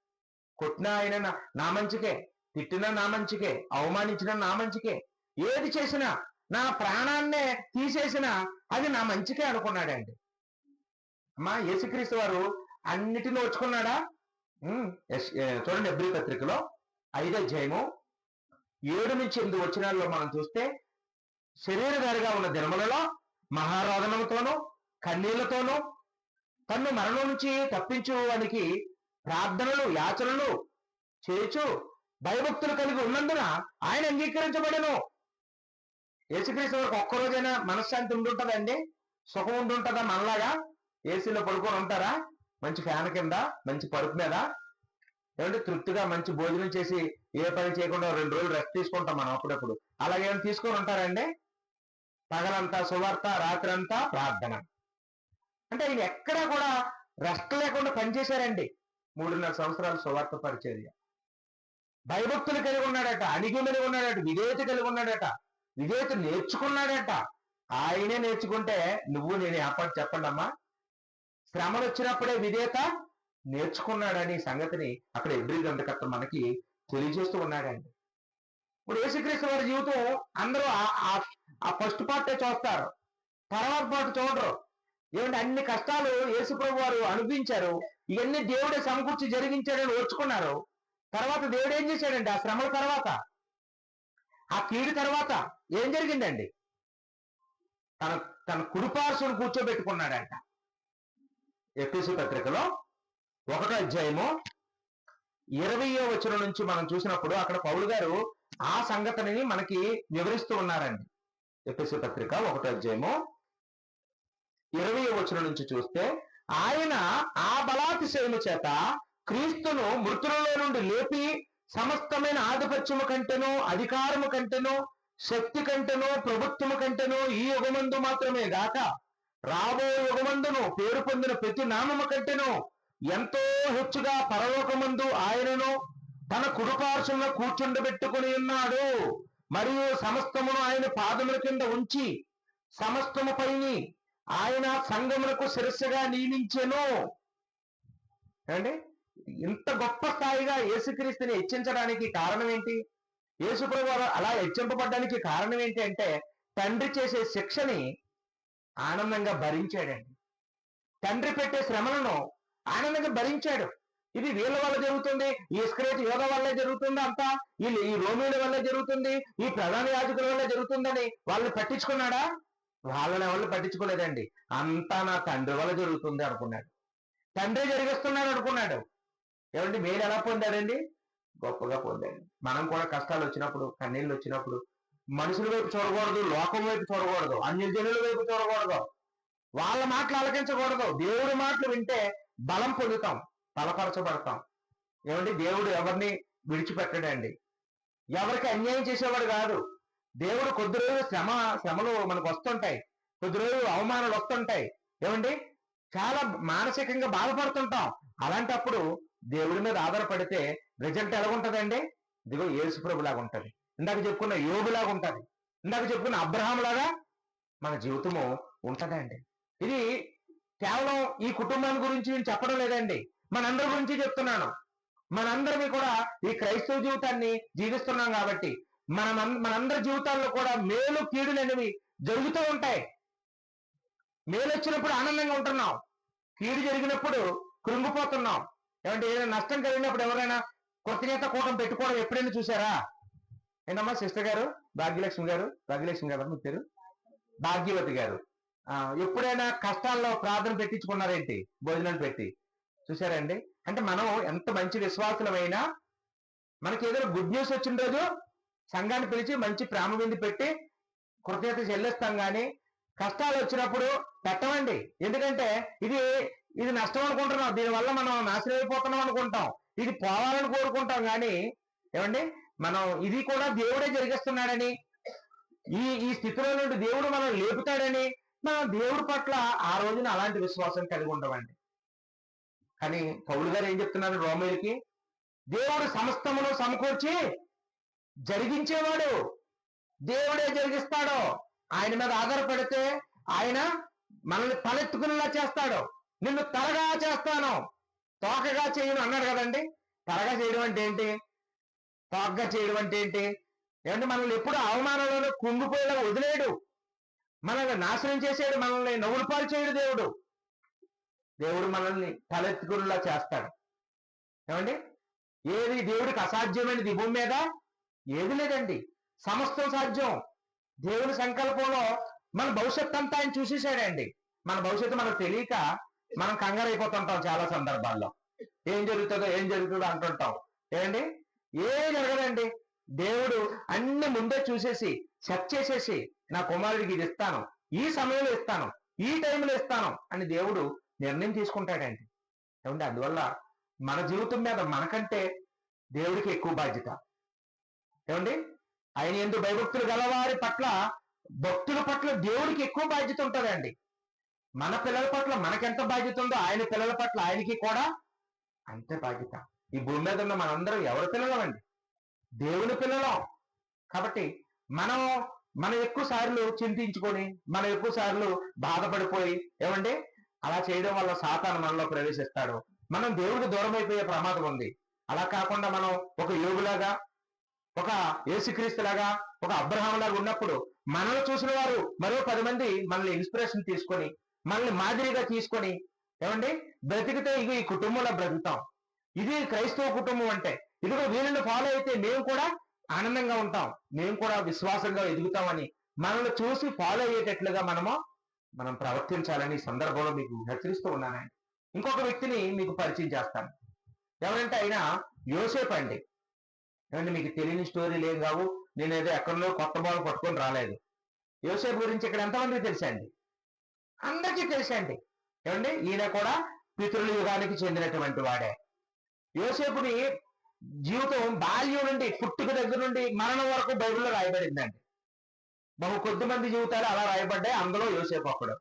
కొట్టినా ఆయన నా మంచికే, తిట్టినా నా మంచికే, అవమానించినా నా మంచికే, ఏది చేసినా నా ప్రాణాన్నే తీసేసినా అది నా మంచికే అనుకున్నాడండి. అమ్మా, యేసుక్రీస్తు వారు అన్నిటిని ఓర్చుకున్నాడా? చూడండి, ఎబ్రీ పత్రికలో 5వ అధ్యాయము 7-8 వచనాల్లో మనం చూస్తే, శరీరధారిగా ఉన్న దినములలో మహారోదనముతోనూ కన్నీళ్లతోనూ తన్ను మరణం నుంచి తప్పించువానికి ప్రార్థనలు యాచనలు చేయుచు భయభక్తులు కలిగి ఉన్నందున ఆయన అంగీకరించబడెను. యేసుక్రీస్తు వారికి ఒక్కరోజైనా మనశ్శాంతి ఉండుంటదండి? సుఖం ఉండుంటదా? మనలాగా ఏసీలో పడుకొని ఉంటారా? మంచి ఫ్యాన్ కింద, మంచి పరుపు మీద, ఏమంటే తృప్తిగా మంచి భోజనం చేసి ఏ పని చేయకుండా 2 రోజులు రెస్ట్ తీసుకుంటాం మనం అప్పుడప్పుడు. అలాగేమైనా తీసుకొని ఉంటారండి? పగలంతా సువార్త, రాత్రి అంతా ప్రార్థన. అంటే ఆయన ఎక్కడా కూడా రెస్ట్ లేకుండా పనిచేశారండి. 3.5 సంవత్సరాలు సువార్త పరిచర్య. భయభక్తులు కలిగి ఉన్నాడట, అణిగిమని ఉన్నాడట, విధేయత కలిగి ఉన్నాడట, విధేయత నేర్చుకున్నాడట. ఆయనే నేర్చుకుంటే నువ్వు నేను ఏర్పాటు చెప్పండి అమ్మా. శ్రమలు వచ్చినప్పుడే విధేయత నేర్చుకున్నాడని సంగతిని అక్కడ ఎబ్రీ గ్రంథకర్త మనకి తెలియజేస్తూ ఉన్నాడండి. ఇప్పుడు యేసుక్రీస్తు వారి జీవితం అందరూ ఆ ఫస్ట్ పార్టే చూస్తారు, తర్వాత పార్ట్ చూడరు. ఏమంటే అన్ని కష్టాలు యేసుప్రభు వారు అనుభవించారు. ఇవన్నీ దేవుడే సమకూర్చి జరిగించాడని ఓర్చుకున్నారు. తర్వాత దేవుడు ఏం చేశాడండి? ఆ శ్రమల తర్వాత, ఆ కీడు తర్వాత ఏం జరిగిందండి? తన కుడిపార్శ్వను కూర్చోబెట్టుకున్నాడంట. ఎఫెసీ పత్రికలో 1వ అధ్యాయము 20వ వచనం నుంచి మనం చూసినప్పుడు అక్కడ పౌలు గారు ఆ సంగతిని మనకి వివరిస్తూ ఉన్నారండి. ఎఫెసీ పత్రిక 1వ అధ్యాయము 20వ వచనం నుంచి చూస్తే, ఆయన ఆ బలాతిశయము చేత క్రీస్తును మృతులలో నుండి లేపి సమస్తమైన ఆధిపత్యము కంటేనో, అధికారము కంటేనో, శక్తి కంటేనో, ప్రభుత్వము కంటేనో ఈ యుగమందు మాత్రమే గాక రాబో యుగమందును పేరు పొందిన ప్రతి నామము కంటేనో ఎంతో హెచ్చుగా పరలోకమందు ఆయనను తన కుడిపార్శ్వమున కూర్చుండబెట్టుకుని ఉన్నాడు. మరియు సమస్తమును ఆయన పాదముల కింద ఉంచి సమస్తము పైని ఆయన సంఘములకు శిరస్సుగా నియమించెను. ఏమండి, ఇంత గొప్ప స్థాయిగా యేసుక్రీస్తుని హెచ్చించడానికి కారణం ఏంటి? యేసుప్రభు వారు అలా హెచ్చింపబడడానికి కారణం ఏంటి అంటే, తండ్రి చేసే శిక్షని ఆనందంగా భరించాడండి. తండ్రి పెట్టే శ్రమలను ఆనందంగా భరించాడు. ఇది వీళ్ళ వల్ల జరుగుతుంది, ఈ ఇస్కరియోతు యోధ వల్లే జరుగుతుంది, అంతా ఈ రోమీల వల్లే జరుగుతుంది, ఈ ప్రధాన యాజకుల వల్లే జరుగుతుందని వాళ్ళని పట్టించుకున్నాడా? వాళ్ళని ఎవరిని పట్టించుకోలేదండి. అంతా నా తండ్రి వల్ల జరుగుతుంది అనుకున్నాడు. తండ్రి జరిగిస్తున్నాడు అనుకున్నాడు. ఏమండి, మీరు ఎలా పొందాడండి? గొప్పగా పొందాడు. మనం కూడా కష్టాలు వచ్చినప్పుడు, కన్నీళ్ళు వచ్చినప్పుడు మనుషుల వైపు చూడకూడదు, లోకం వైపు చూడకూడదు, అన్యజనుల వైపు చూడకూడదు, వాళ్ళ మాటలు ఆలకించకూడదు. దేవుడి మాటలు వింటే బలం పొందుతాం, బలపరచబడతాం. ఏమండి, దేవుడు ఎవరిని విడిచిపెట్టడండి. ఎవరికి అన్యాయం చేసేవాడు కాదు. దేవుడు కొద్ది రోజులు శ్రమలు మనకు వస్తుంటాయి, కొద్ది రోజులు అవమానాలు వస్తుంటాయి. ఏమండి, చాలా మానసికంగా బాధపడుతుంటాం. అలాంటప్పుడు దేవుడి మీద ఆధారపడితే రిజల్ట్ ఎలా ఉంటదండి? ఇదిగో యేసుప్రభు లాగా ఉంటది, ఇందాక చెప్పుకున్న యోబు లాగా ఉంటది, ఇందాక చెప్పుకున్న అబ్రహాం లాగా మన జీవితము ఉంటదండి. ఇది కేవలం ఈ కుటుంబాన్ని గురించి నేను చెప్పడం లేదండి, మనందరి గురించి చెప్తున్నాను. మనందరినీ కూడా ఈ క్రైస్తవ జీవితాన్ని జీవిస్తున్నాం కాబట్టి మనందరి జీవితాల్లో కూడా మేలు కీడులు అనేవి జరుగుతూ ఉంటాయి. మేలు వచ్చినప్పుడు ఆనందంగా ఉంటున్నాం, కీడు జరిగినప్పుడు కృంగిపోతున్నాం. ఏమంటే ఏదైనా నష్టం కలిగినప్పుడు ఎవరైనా కృతజ్ఞత కూటం పెట్టుకోవడం ఎప్పుడైనా చూసారా? ఏంటమ్మా సిస్టర్ గారు, భాగ్యలక్ష్మి గారు మీ పేరు భాగ్యవతి గారు, ఎప్పుడైనా కష్టాల్లో ప్రార్థన పెట్టించుకున్నారేంటి? భోజనాలు పెట్టి చూసారండి? అంటే మనం ఎంత మంచి విశ్వాసులమైనా మనకి ఏదైనా గుడ్ న్యూస్ వచ్చిన రోజు సంఘాన్ని పిలిచి మంచి ప్రేమ విందు పెట్టి కృతజ్ఞత చెల్లిస్తాం కానీ కష్టాలు వచ్చినప్పుడు పెట్టమండి. ఎందుకంటే ఇది ఇది నష్టం అనుకుంటున్నాం, దీనివల్ల మనం నాశనం అయిపోతున్నాం అనుకుంటాం, ఇది పోవాలని కోరుకుంటాం. కానీ ఏమండి, మనం ఇది కూడా దేవుడే జరిగిస్తున్నాడని, ఈ స్థితిలో నుండి దేవుడు మనం లేపుతాడని మనం దేవుడి పట్ల ఆ రోజున అలాంటి విశ్వాసం కలిగి ఉండమండి. కానీ పౌలు గారు ఏం చెప్తున్నారు రోమీయులకి? దేవుడు సమస్తమును సమకూర్చి జరిగించేవాడు, దేవుడే జరిగిస్తాడు. ఆయన మీద ఆధారపడితే ఆయన మనల్ని తలెత్తుకునేలా చేస్తాడు. నిన్ను తలగా చేస్తాను, తోకగా చేయను అన్నాడు కదండి. తలగా చేయడం అంటే ఏంటి? తోకగా చేయడం అంటే ఏంటి? ఏమంటే మనల్ని ఎప్పుడు అవమానంలోనే కుంగిపోయేలా వదిలేడు, మనల్ని నాశనం చేసేడు, మనల్ని నవ్వుల పాలు చేయడు. దేవుడు మనల్ని తలెత్తుకునేలా చేస్తాడు. ఏమండి, ఏది దేవుడికి అసాధ్యమైనది భూమి మీద ఏది లేదండి, సమస్తం సాధ్యం. దేవుని సంకల్పంలో మన భవిష్యత్తు అంతా ఆయన చూసేసాడండి. మన భవిష్యత్తు మనకు తెలియక మనం కంగారు అయిపోతుంటాం చాలా సందర్భాల్లో. ఏం జరుగుతుందో అంటుంటాం. ఏమండి, ఏం జరగదండి. దేవుడు అన్ని ముందే చూసేసి సెట్ చేసేసి నా కుమారుడికి ఇది ఇస్తాను, ఈ సమయంలో ఇస్తాను, ఈ టైంలో ఇస్తాను అని దేవుడు నిర్ణయం తీసుకుంటాడండి. ఏమండి, అందువల్ల మన జీవితం మీద మనకంటే దేవుడికి ఎక్కువ బాధ్యత. ఏమండి, ఆయన యందు భయభక్తులు గలవారి పట్ల, భక్తుల పట్ల దేవుడికి ఎక్కువ బాధ్యత ఉంటుందండి. మన పిల్లల పట్ల మనకెంత బాధ్యత ఉందో ఆయన పిల్లల పట్ల ఆయనకి కూడా అంతే బాధ్యత. ఈ భూమి మీద ఉన్న మనందరం ఎవరి పిల్లలం అండి? దేవుని పిల్లలం. కాబట్టి మనం ఎక్కువ సార్లు చింతించుకొని, మనం ఎక్కువ సార్లు బాధపడిపోయి, ఏమండి అలా చేయడం వల్ల సాతాను మనలో ప్రవేశిస్తాడు, మనం దేవుడికి దూరం అయిపోయే ప్రమాదం ఉంది. అలా కాకుండా మనం ఒక యోగులాగా, ఒక యేసుక్రీస్తు లాగా, ఒక అబ్రహాం లాగా ఉన్నప్పుడు మనల్ని చూసిన వారు మరో 10 మంది మనల్ని ఇన్స్పిరేషన్ తీసుకొని, మనల్ని మాదిరిగా తీసుకొని, ఏమండి బ్రతికితే ఇగో ఈ కుటుంబంలో బ్రతుకుతాం, ఇది క్రైస్తవ కుటుంబం అంటే, ఇదిగో వీళ్ళని ఫాలో అయితే మేము కూడా ఆనందంగా ఉంటాం, మేము కూడా విశ్వాసంగా ఎదుగుతామని మనల్ని చూసి ఫాలో అయ్యేటట్లుగా మనం ప్రవర్తించాలని ఈ సందర్భంలో మీకు హెచ్చరిస్తూ ఉన్నానండి. ఇంకొక వ్యక్తిని మీకు పరిచయం చేస్తాను. ఎవరంటే ఆయన యోసేపు అండి. ఏమంటే మీకు తెలియని స్టోరీలు ఏం కావు, నేనేదో ఎక్కడో కొత్త బాల్ పట్టుకొని రాలేదు. యోసేపు గురించి ఇక్కడ ఎంతమందికి తెలుసండి? అందరికీ తెలుసండి. ఏమండి, ఈయన కూడా పితృల యుగానికి చెందినటువంటి వాడే. యోసేపుని జీవితం బాల్యం నుండి, పుట్టుక దగ్గర నుండి మరణం వరకు బైబిల్లో రాయబడిందండి. బహు కొద్ది మంది జీవితాలు అలా రాయబడ్డాయి, అందులో యోసేపు ఒకడు.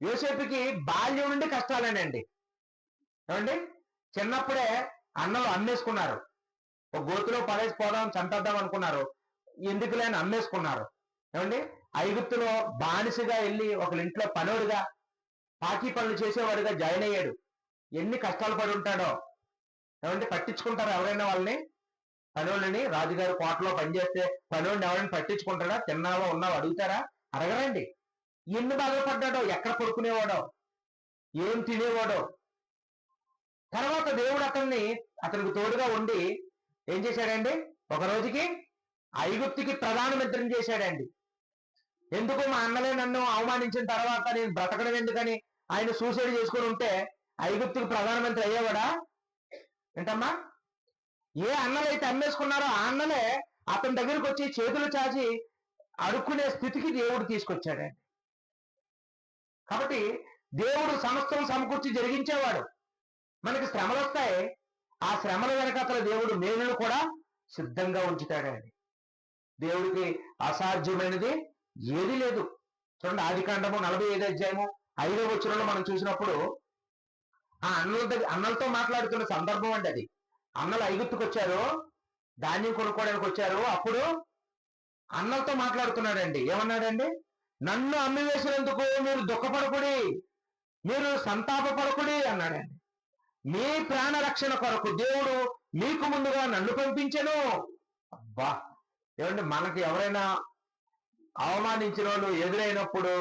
యోసేపుకి బాల్యం నుండి కష్టాలేనండి. ఏమండి, చిన్నప్పుడే అన్నలు అమ్మేసుకున్నారు, ఒక గోతులో పడేసిపోదాం, చంపేద్దాం అనుకున్నారు, ఎందుకులే అని అమ్మేసుకున్నారు. ఏమండి, ఐగుప్తులో బానిసగా వెళ్ళి ఒకరింట్లో పనోడిగా, పాకి పనులు చేసేవాడిగా జాయిన్ అయ్యాడు. ఎన్ని కష్టాలు పడి ఉంటాడో. ఏమంటే పట్టించుకుంటారా ఎవరైనా వాళ్ళని? పనోళ్ళని రాజుగారు కోటలో పనిచేస్తే పనోడిని ఎవరైనా పట్టించుకుంటాడా? తిన్నావో ఉన్నావో అడుగుతారా? అడగరండి. ఎన్ని బాధలు పడ్డాడో, ఎక్కడ పడుకునేవాడో, ఏం తినేవాడో. తర్వాత దేవుడు అతనికి తోడుగా ఉండి ఏం చేశాడండి? ఒక రోజుకి ఐగుప్తుకి ప్రధానమంత్రిని చేశాడండి. ఎందుకు? మా అన్నలే నన్ను అవమానించిన తర్వాత నేను బ్రతకడం ఎందుకని ఆయన సూసైడ్ చేసుకుని ఉంటే ఐగుప్తుకి ప్రధానమంత్రి అయ్యేవాడా? ఏంటమ్మా? ఏ అన్నలైతే అమ్మేసుకున్నారో ఆ అన్నలే అతని దగ్గరికి వచ్చి చేతులు చాచి అడుక్కునే స్థితికి దేవుడు తీసుకొచ్చాడండి. కాబట్టి దేవుడు సమస్తం సమకూర్చి జరిగించేవాడు. మనకి శ్రమలు వస్తాయి, ఆ శ్రమల వెనకాతల దేవుడు మేలును కూడా సిద్ధంగా ఉంచుతాడండి. దేవుడికి అసాధ్యమైనది ఏది లేదు. చూడండి, ఆదికాండము 45వ అధ్యాయము 5వ వచనంలో మనం చూసినప్పుడు ఆ అన్నలతో మాట్లాడుతున్న సందర్భం అండి అది. అన్నలు ఐగుప్తుకు వచ్చారు, ధాన్యం కొనుక్కోవడానికి వచ్చారు. అప్పుడు అన్నలతో మాట్లాడుతున్నాడండి. ఏమన్నాడండి? నన్ను అమ్మివేసినందుకు మీరు దుఃఖపడకుడి, మీరు సంతాపపడకుడి అన్నాడండి. మీ ప్రాణ రక్షణ కొరకు దేవుడు మీకు ముందుగా నన్ను పంపించెను. అబ్బా! ఏమండి, మనకి ఎవరైనా అవమానించిన వాళ్ళు ఎదురైనప్పుడు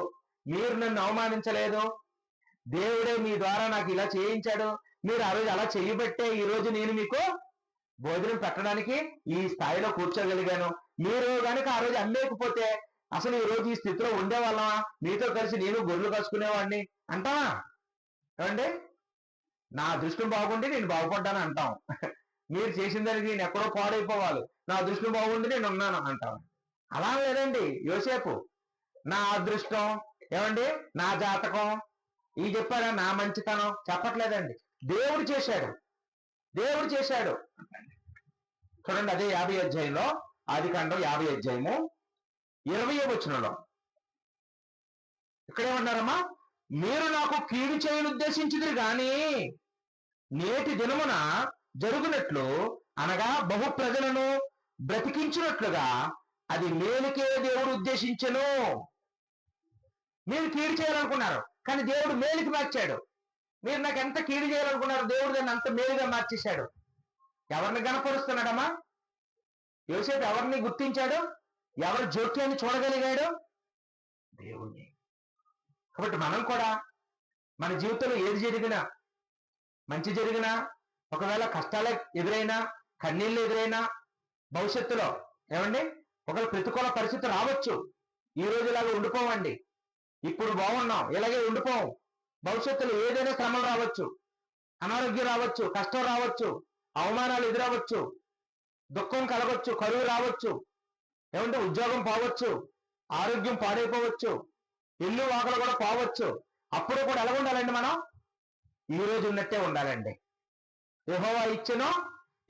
మీరు నన్ను అవమానించలేదు, దేవుడే మీ ద్వారా నాకు ఇలా చేయించాడు, మీరు ఆ రోజు అలా చేయబట్టే ఈ రోజు నేను మీకు భోజనం పెట్టడానికి ఈ స్థాయిలో కూర్చోగలిగాను. మీరు కనుక ఆ రోజు అమ్మేకపోతే అసలు ఈ రోజు ఈ స్థితిలో ఉండేవాళ్ళమా? మీతో కలిసి నేను గొర్రెలు కాసుకునేవాడిని అంటావా? ఏమండి, నా అదృష్టం బాగుండి నేను బాగుపడ్డాను అంటాం. మీరు చేసిన దానికి నేను ఎక్కడో పాడైపోవాలి, నా అదృష్టం బాగుండి నేను ఉన్నాను అంటాం. అలా లేదండి యోసేపు. నా అదృష్టం ఏమండి, నా జాతకం ఈ చెప్పారా, నా మంచితనం చెప్పట్లేదండి. దేవుడు చేశాడు, దేవుడు చేశాడు. చూడండి అదే 50 అధ్యాయంలో, ఆదికాండం 50 అధ్యాయము 20వ వచనంలో ఇక్కడేమన్నారమ్మా, మీరు నాకు కీడు చేయను ఉద్దేశించుదురు గాని నేటి దినమున జరుగునట్లు అనగా బహు ప్రజలను బ్రతికించినట్లుగా అది మేలుకే దేవుడు ఉద్దేశించెను. మీరు కీడు చేయాలనుకున్నారు కానీ దేవుడు మేలుకి మార్చాడు. మీరు నాకు ఎంత కీడు చేయాలనుకున్నారు, దేవుడు దాన్ని అంత మేలుగా మార్చేశాడు. ఎవరిని గణపరుస్తున్నాడమ్మా యోసేపు? ఎవరిని గుర్తించాడు? ఎవరి జోక్యాన్ని చూడగలిగాడు? దేవుణ్ణి. కాబట్టి మనం కూడా మన జీవితంలో ఏది జరిగినా, మంచి జరిగినా, ఒకవేళ కష్టాలు ఎదురైనా, కన్నీళ్ళు ఎదురైనా, భవిష్యత్తులో ఏమండి ఒకవేళ ప్రతికూల పరిస్థితి రావచ్చు. ఈ రోజు ఇలాగే ఉండిపోవండి. ఇప్పుడు బాగున్నాం, ఇలాగే ఉండిపోం. భవిష్యత్తులో ఏదైనా శ్రమలు రావచ్చు, అనారోగ్యం రావచ్చు, కష్టం రావచ్చు, అవమానాలు ఎదురవచ్చు, దుఃఖం కలగవచ్చు, కరువు రావచ్చు, ఏమంటే ఉద్యోగం పోవచ్చు, ఆరోగ్యం పాడైపోవచ్చు, ఇల్లు వాకలు కూడా పోవచ్చు. అప్పుడు కూడా ఎలా ఉండాలండి మనం? ఈ రోజు ఉన్నట్టే ఉండాలండి. యెహోవా ఇచ్చెనో,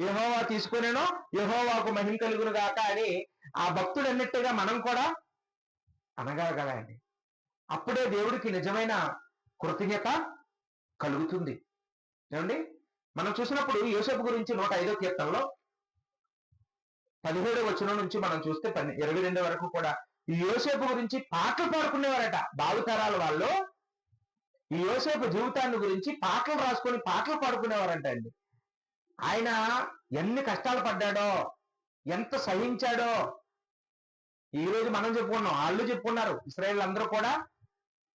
యెహోవా తీసుకునేనో, యెహోవాకు మహిమ కలుగును గాక అని ఆ భక్తుడు అన్నట్టుగా మనం కూడా అనగలగాలండి. అప్పుడే దేవుడికి నిజమైన కృతజ్ఞత కలుగుతుంది. ఏమండి మనం చూసినప్పుడు యోసేపు గురించి 105వ కీర్తనలో 17వ వచనం నుంచి మనం చూస్తే 22 వరకు కూడా ఈ యోసేపు గురించి పాటలు పాడుకునేవారట. భావితరాల వాళ్ళు ఈ యోసేపు జీవితాన్ని గురించి పాటలు రాసుకొని పాటలు పాడుకునేవారంట అండి. ఆయన ఎన్ని కష్టాలు పడ్డాడో, ఎంత సహించాడో ఈ రోజు మనం చెప్పుకున్నాం, వాళ్ళు చెప్పుకున్నారు. ఇశ్రాయేల్ అందరూ కూడా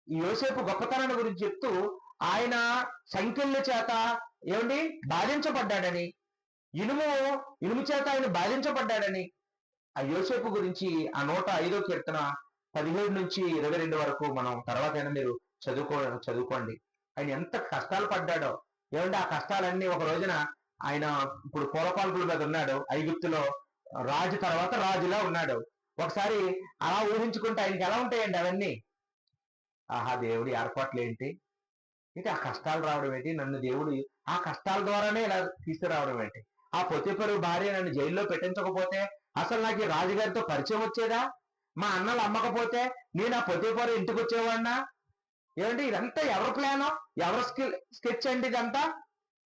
ఈ యోసేపు గొప్పతనాన్ని గురించి చెప్తూ ఆయన సంకెళ్ళ చేత ఏమండి బాధించబడ్డాడని, ఇనుము చేత ఆయన బాధించబడ్డాడని ఆ యోసేపు గురించి ఆ 105వ కీర్తన 17 నుంచి 22 వరకు మనం తర్వాత అయినా మీరు చదువుకోండి. ఆయన ఎంత కష్టాలు పడ్డాడో. ఏమంటే ఆ కష్టాలన్నీ ఒక రోజున ఆయన ఇప్పుడు పూలపాల్పుల మీద ఉన్నాడు, ఐగుప్తులో రాజు తర్వాత రాజులా ఉన్నాడు. ఒకసారి అలా ఊహించుకుంటే ఆయనకి ఎలా ఉంటాయండి అవన్నీ? ఆహా, దేవుడి ఏర్పాట్లు ఏంటి, ఇక ఆ కష్టాలు రావడం ఏంటి, నన్ను దేవుడు ఆ కష్టాల ద్వారానే ఇలా తీసుకురావడం ఏంటి, ఆ పొతిఫరు భార్య నన్ను జైల్లో పెట్టించకపోతే అసలు నాకు ఈ రాజుగారితో పరిచయం వచ్చేదా, మా అన్నలు అమ్మకపోతే నేను ఆ పొతిఫరు ఇంటికి వచ్చేవాడినా? ఏమండి ఇదంతా ఎవరి ప్లానో, ఎవరి స్కెచ్ అండి ఇదంతా?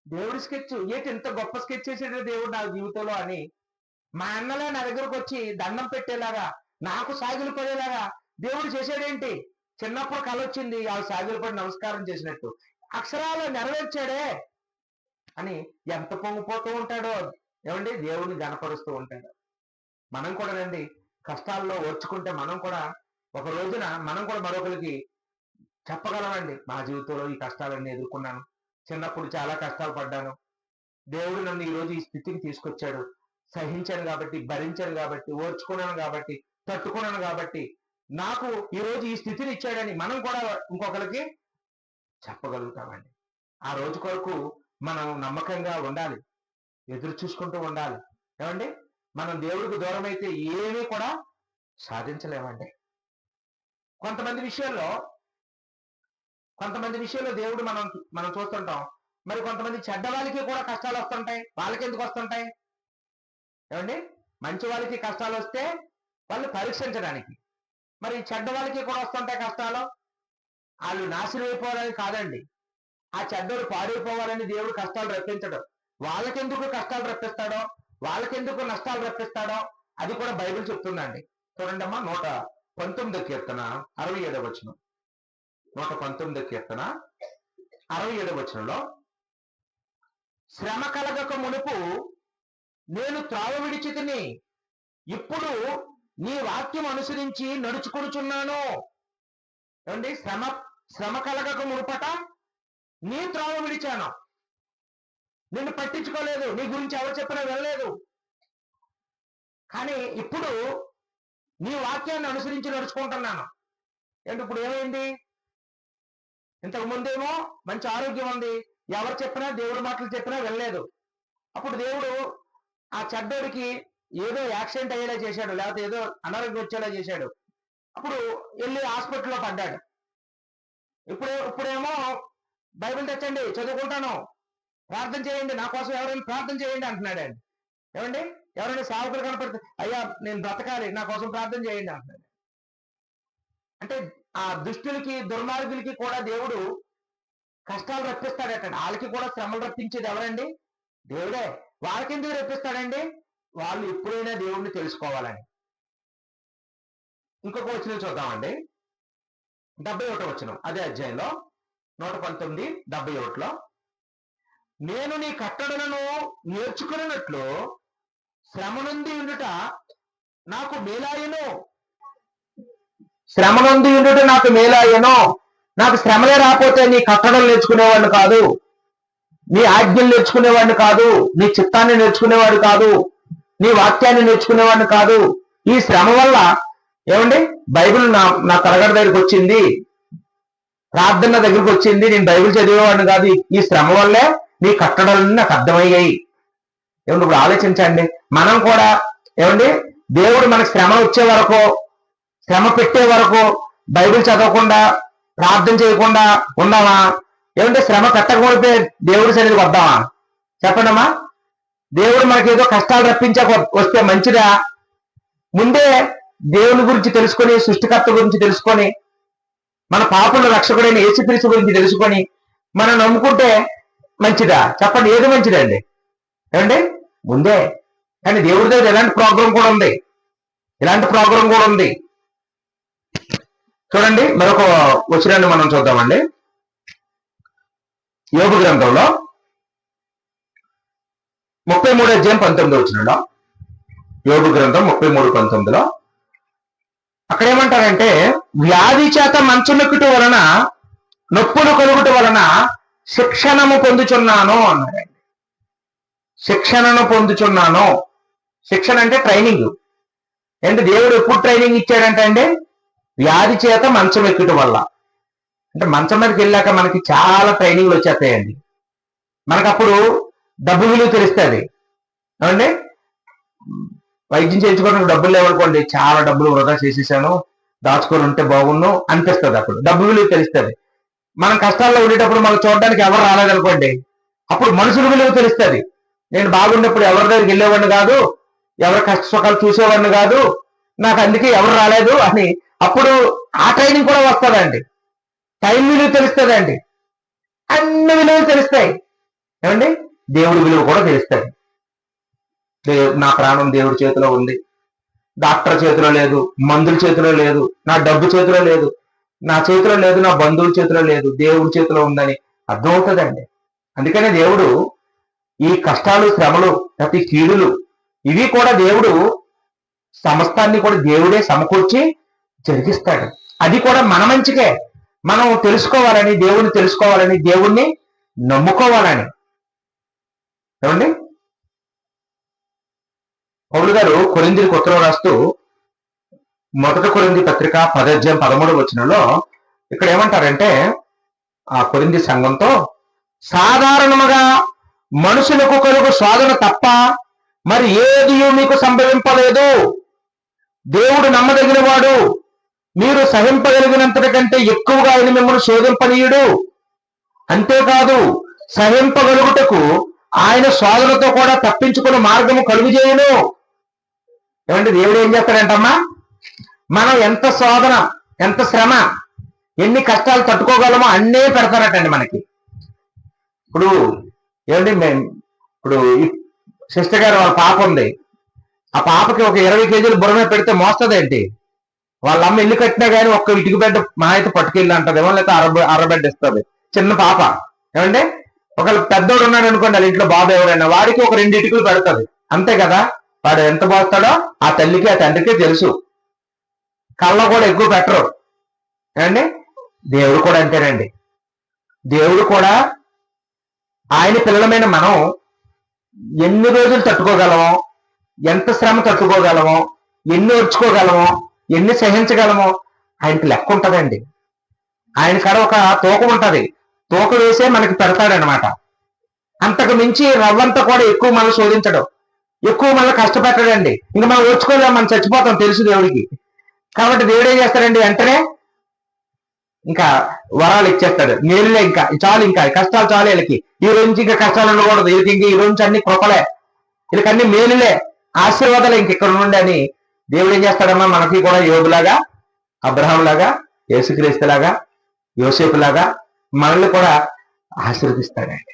దేవుడి స్కెచ్. ఏంటి ఇంత గొప్ప స్కెచ్ చేసాడు దేవుడు నా జీవితంలో అని మా అన్నలే నా దగ్గరకు వచ్చి దండం పెట్టేలాగా, నాకు సాగిలు పడేలాగా దేవుడు చేశాడేంటి? చిన్నప్పుడు కల వచ్చింది, ఆ సాగిలు పడి నమస్కారం చేసినట్టు అక్షరాలు నెరవేర్చాడే అని ఎంత పొంగిపోతూ ఉంటాడో. ఏమండి దేవుడిని గణపరుస్తూ ఉంటాడు. మనం కూడా రండి కష్టాల్లో ఓర్చుకుంటే మనం కూడా ఒక రోజున మనం కూడా మరొకరికి చెప్పగలమండి, మా జీవితంలో ఈ కష్టాలన్నీ ఎదుర్కొన్నాను, చిన్నప్పుడు చాలా కష్టాలు పడ్డాను, దేవుడు నన్ను ఈ రోజు ఈ స్థితికి తీసుకొచ్చాడు, సహించాను కాబట్టి, భరించాను కాబట్టి, ఓర్చుకున్నాను కాబట్టి, తట్టుకున్నాను కాబట్టి నాకు ఈ రోజు ఈ స్థితిని ఇచ్చాడని మనం కూడా ఇంకొకరికి చెప్పగలుగుతామండి. ఆ రోజు కొరకు మనం నమ్మకంగా ఉండాలి, ఎదురు చూసుకుంటూ ఉండాలి. ఏమండి మనం దేవుడికి దూరం అయితే ఏమీ కూడా సాధించలేమండి. కొంతమంది విషయాల్లో దేవుడు మనం చూస్తుంటాం. మరి కొంతమంది చెడ్డ వాళ్ళకి కూడా కష్టాలు వస్తుంటాయి. వాళ్ళకి ఎందుకు వస్తుంటాయి? ఏమండి మంచి వాళ్ళకి కష్టాలు వస్తే వాళ్ళు పరీక్షించడానికి, మరి చెడ్డ వాళ్ళకి కూడా వస్తుంటాయి కష్టాలు. వాళ్ళు నాశనం అయిపోవాలని కాదండి, ఆ చెడ్డోడు పాడైపోవాలని దేవుడు కష్టాలు రప్పించడు. వాళ్ళకెందుకు కష్టాలు రప్పిస్తాడో, వాళ్ళకెందుకు నష్టాలు రప్పిస్తాడో అది కూడా బైబిల్ చెప్తుందండి. చూడండి అమ్మా 119వ కీర్తన 67వ వచనం. 119వ కీర్తన 67వ వచనంలో, శ్రమ కలగక మునుపు నేను త్రావ విడిచితిని, ఇప్పుడు నీ వాక్యం అనుసరించి నడుచుకొనుచున్నాను. ఏమండి శ్రమ కలగక మునుపట నీ త్రావ విడిచాను, నిన్ను పట్టించుకోలేదు, నీ గురించి ఎవరు చెప్పినా వెళ్ళలేదు. కానీ ఇప్పుడు నీ వాక్యాన్ని అనుసరించి నడుచుకుంటున్నాను. ఏంటి ఇప్పుడు ఏమైంది? ఇంతకు ముందేమో మంచి ఆరోగ్యం ఉంది, ఎవరు చెప్పినా దేవుడి మాటలు చెప్పినా వెళ్ళలేదు. అప్పుడు దేవుడు ఆ చెడ్డోడికి ఏదో యాక్సిడెంట్ అయ్యేలా చేశాడు, లేకపోతే ఏదో అనారోగ్యం వచ్చేలా చేశాడు. అప్పుడు వెళ్ళి హాస్పిటల్లో పడ్డాడు. ఇప్పుడేమో బైబిల్ తెచ్చండి, చదువుకుంటాను, ప్రార్థన చేయండి, నా కోసం ఎవరైనా ప్రార్థన చేయండి అంటున్నాడండి. ఏమండి, ఎవరైనా సేవకులు కనపడితే అయ్యా నేను బ్రతకాలి, నా కోసం ప్రార్థన చేయండి అంటున్నాడు. అంటే ఆ దుష్టులకి దుర్మార్గులకి కూడా దేవుడు కష్టాలు రప్పిస్తాడట. వాళ్ళకి కూడా శ్రమలు రప్పించేది ఎవరండి? దేవుడే. వాళ్ళకి ఎందుకు రప్పిస్తాడండి? వాళ్ళు ఎప్పుడైనా దేవుణ్ణి తెలుసుకోవాలని. ఇంకొక వచనం చూద్దామండి, 71 వచనం అదే అధ్యాయంలో 119, 71లో, నేను నీ కట్టడలను నేర్చుకున్నట్లు శ్రమ నుండి ఉండుట నాకు మేలాయను. శ్రమ నుండి ఉండుట నాకు మేలాయను. నాకు శ్రమలే రాకపోతే నీ కట్టడలు నేర్చుకునేవాడిని కాదు, నీ ఆజ్ఞలు నేర్చుకునేవాడిని కాదు, నీ చిత్తాన్ని నేర్చుకునేవాడు కాదు, నీ వాక్యాన్ని నేర్చుకునేవాడిని కాదు. ఈ శ్రమ వల్ల ఏమండి, బైబిల్ నా తరగతి దగ్గరికి వచ్చింది, ప్రార్థన దగ్గరికి వచ్చింది, నేను బైబిల్ చదివేవాడిని కాదు. ఈ శ్రమ వల్లే నీ కట్టడలన్నీ నాకు అర్థమయ్యాయి. ఏమండి, ఇప్పుడు ఆలోచించండి. మనం కూడా ఏమండి, దేవుడు మనకు శ్రమ వచ్చే వరకు, శ్రమ పెట్టే వరకు బైబిల్ చదవకుండా ప్రార్థన చేయకుండా ఉన్నామా? ఏమంటే శ్రమ పెట్టకపోతే దేవుడి సన్నిధికి వద్దామా? చెప్పండమ్మా. దేవుడు మనకి ఏదో కష్టాలు రప్పించక వస్తే మంచిదా? ముందే దేవుని గురించి తెలుసుకొని, సృష్టికర్త గురించి తెలుసుకొని, మన పాపుల రక్షకుడైన యేసుక్రీస్తు గురించి తెలుసుకొని మనం నమ్ముకుంటే మంచిదా? చెప్పండి, ఏది మంచిదండి? ఏమండి, ముందే. కానీ దేవుడి దగ్గర ఇలాంటి ప్రోగ్రాం కూడా ఉంది, ఇలాంటి ప్రోగ్రాం కూడా ఉంది. చూడండి, మరొక వచనాన్ని మనం చూద్దామండి. యోబు గ్రంథంలో 33 అధ్యాయం 19 వచనంలో, యోబు గ్రంథం 33:19లో అక్కడ ఏమంటారంటే, వ్యాధి చేత మంచునెక్కుట వలన, నొప్పులు కలుగుట వలన శిక్షణము పొందుచున్నాను అన్నారండి. శిక్షణను పొందుచున్నాను. శిక్షణ అంటే ట్రైనింగ్. అంటే దేవుడు ఎప్పుడు ట్రైనింగ్ ఇచ్చాడంటే అండి, వ్యాధి చేత మంచం ఎక్కుట వల్ల. అంటే మంచం మీదకి వెళ్ళాక మనకి చాలా ట్రైనింగ్లు వచ్చేస్తాయండి. మనకప్పుడు డబ్బు విలువ తెలుస్తుంది. ఏమండి, వైద్యం చేయించుకోవడానికి డబ్బులు లేవనుకోండి, చాలా డబ్బులు వృధా చేసేసాను, దాచుకొని ఉంటే బాగుండు అనిపిస్తుంది. అప్పుడు డబ్బు విలువ తెలుస్తుంది. మనం కష్టాల్లో ఉండేటప్పుడు మనం చూడడానికి ఎవరు రాలేదనుకోండి, అప్పుడు మనుషుల విలువ తెలుస్తుంది. నేను బాగున్నప్పుడు ఎవరి దగ్గరికి వెళ్ళేవాడిని కాదు, ఎవరి కష్ట సుఖాలు చూసేవాడిని కాదు, నాకు అందుకే ఎవరు రాలేదు అని అప్పుడు ఆ ట్రైనింగ్ కూడా వస్తుందండి. టైం విలువ తెలుస్తుందండి, అన్ని విలువలు తెలుస్తాయి. ఏమండి, దేవుడి విలువ కూడా తెలుస్తుంది. నా ప్రాణం దేవుడి చేతిలో ఉంది, డాక్టర్ చేతిలో లేదు, మందుల చేతిలో లేదు, నా డబ్బు చేతిలో లేదు, నా చేతిలో లేదు, నా బంధువుల చేతిలో లేదు, దేవుడి చేతిలో ఉందని అర్థమవుతుందండి. అందుకనే దేవుడు ఈ కష్టాలు, శ్రమలు, ప్రతి కీడులు ఇవి కూడా దేవుడు సమస్తాన్ని కూడా దేవుడే సమకూర్చి జరిగిస్తాడు. అది కూడా మన మంచికే. మనం తెలుసుకోవాలని, దేవుణ్ణి తెలుసుకోవాలని, దేవుణ్ణి నమ్ముకోవాలని. ఏమండి, పౌలు గారు కొరింథీయులకు ఉత్తరం రాస్తూ 1 కొరింథీ పత్రిక 10 అధ్యాయం 13 వచనంలో ఇక్కడ ఏమంటారంటే, ఆ కొరింథీ సంఘంతో, సాధారణముగా మనుషులకు కలుగు శోధన తప్ప మరి ఏది మీకు సంభవింపలేదు. దేవుడు నమ్మదగిన వాడు, మీరు సహింపగలిగినంతటి కంటే ఎక్కువగా ఆయన మిమ్మల్ని శోధింపనీయుడు. అంతేకాదు, సహింపగలుగుటకు ఆయన శోధనతో కూడా తప్పించుకునే మార్గము కలుగు చేయను. ఏమంటే దేవుడు ఏం చేస్తాడంటమ్మా, మనం ఎంత శోధన, ఎంత శ్రమ, ఎన్ని కష్టాలు తట్టుకోగలమో అన్నీ పెడతారటండి మనకి. ఇప్పుడు ఏమండి, ఇప్పుడు సిస్టర్ గారు వాళ్ళ పాప ఉంది, ఆ పాపకి ఒక 20 కేజీలు బుర్రమే పెడితే మోస్తుందేంటి? వాళ్ళ అమ్మ ఇల్లు కట్టినా కానీ ఒక్క ఇటుక బెడ్ మా అయితే పట్టుకెళ్ళి అంటదేమో, లేకపోతే అర బెడ్ ఇస్తుంది చిన్న పాప. ఏమంటే ఒకళ్ళు పెద్దోడు ఉన్నాడు అనుకోండి, వాళ్ళ ఇంట్లో బాబు ఎవరైనా, వాడికి ఒక 2 ఇటుకలు పెడుతుంది, అంతే కదా. వాడు ఎంత పోస్తాడో ఆ తల్లికి ఆ తండ్రికి తెలుసు. కళ్ళ కూడా ఎక్కువ పెట్టరు. ఏమండి, దేవుడు కూడా అంతేనండి. దేవుడు కూడా ఆయన పిల్లలమైన మనం ఎన్ని రోజులు తట్టుకోగలమో, ఎంత శ్రమ తట్టుకోగలమో, ఎన్ని ఓర్చుకోగలమో, ఎన్ని సహించగలమో ఆయనకి లెక్క ఉంటుందండి. ఆయన కాడ ఒక తూకం ఉంటుంది, తూకం వేసే మనకి పెడతాడనమాట. అంతకు మించి రవ్వంతా కూడా ఎక్కువ మనం శోధించడం, ఎక్కువ మనం కష్టపెట్టడండి. ఇంకా మనం ఓర్చుకోలేం, మనం చచ్చిపోతాం తెలుసు దేవుడికి. కాబట్టి దేవుడు ఏం చేస్తాడండి, వెంటనే ఇంకా వరాలు ఇచ్చేస్తాడు. మేలులే, ఇంకా చాలు, ఇంకా కష్టాలు చాలు వీళ్ళకి, ఈ రోజు నుంచి ఇంకా కష్టాలు ఉండకూడదు వీళ్ళకి, ఇంక ఈ రోజు నుంచి అన్ని కృపలే, వీళ్ళకి అన్ని మేలులే, ఆశీర్వాదాలు ఇంక ఇక్కడ నుండి అని దేవుడు ఏం చేస్తాడమ్మా, మనకి కూడా యోబులాగా, అబ్రహాం లాగా, యేసుక్రీస్తు లాగా, యోసేపు లాగా మనల్ని కూడా ఆశీర్వదిస్తాడండి.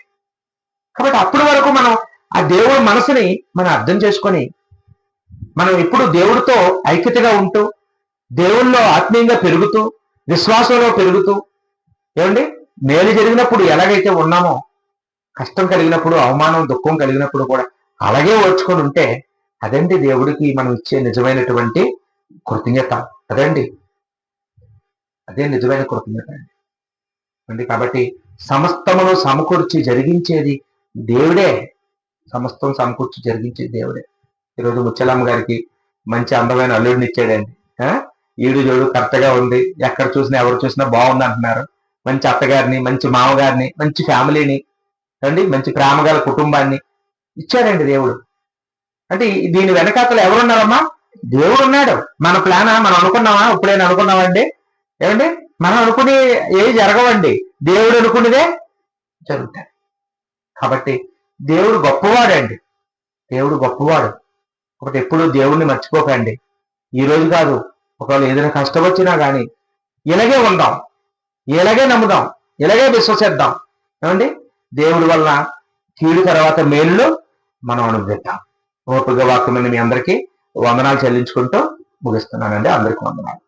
కాబట్టి అప్పటి వరకు మనం ఆ దేవుడి మనసుని మనం అర్థం చేసుకొని మనం ఎప్పుడు దేవుడితో ఐక్యతగా ఉంటూ, దేవుళ్ళలో ఆత్మీయంగా పెరుగుతూ, విశ్వాసంలో పెరుగుతూ, ఏమండి మేలు జరిగినప్పుడు ఎలాగైతే ఉన్నామో, కష్టం కలిగినప్పుడు, అవమానం దుఃఖం కలిగినప్పుడు కూడా అలాగే ఓర్చుకొని ఉంటే అదండి దేవుడికి మనం ఇచ్చే నిజమైనటువంటి కృతజ్ఞత. అదండి, అదే నిజమైన కృతజ్ఞత అండి. కాబట్టి సమస్తమును సమకూర్చి జరిగించేది దేవుడే, సమస్తం సమకూర్చి జరిగించేది దేవుడే. ఈరోజు ముచ్చలమ్మ గారికి మంచి అందమైన అల్లుడిని ఇచ్చాడండి. ఈడు జోడు కరెక్ట్గా ఉంది, ఎక్కడ చూసినా ఎవరు చూసినా బాగుంది అంటున్నారు. మంచి అత్తగారిని, మంచి మామగారిని, మంచి ఫ్యామిలీని అండి, మంచి ప్రేమగల కుటుంబాన్ని ఇచ్చాడండి దేవుడు. అంటే దీని వెనకాతలు ఎవరున్నారమ్మా, దేవుడు ఉన్నాడు. మన ప్లానా, మనం అనుకున్నామా, ఇప్పుడైనా అనుకున్నామండి? ఏమండి మనం అనుకుని ఏవి జరగవండి, దేవుడు అనుకునేదే జరుగుతాయి. కాబట్టి దేవుడు గొప్పవాడండి, దేవుడు గొప్పవాడు. ఒకటి ఎప్పుడు దేవుడిని మర్చిపోకండి. ఈ రోజు కాదు, ఒకవేళ ఏదైనా కష్టం వచ్చినా కానీ ఇలాగే ఉందాం, ఇలాగే నమ్ముదాం, ఇలాగే విశ్వసిద్దాం. ఏమండి దేవుడి వల్ల కీడు తర్వాత మేలు మనం అనుభవిద్దాం. ఓపిక వాక్యమైన మీ అందరికీ వందనాలు చెల్లించుకుంటూ ముగిస్తున్నానండి. అందరికీ వందనాలు.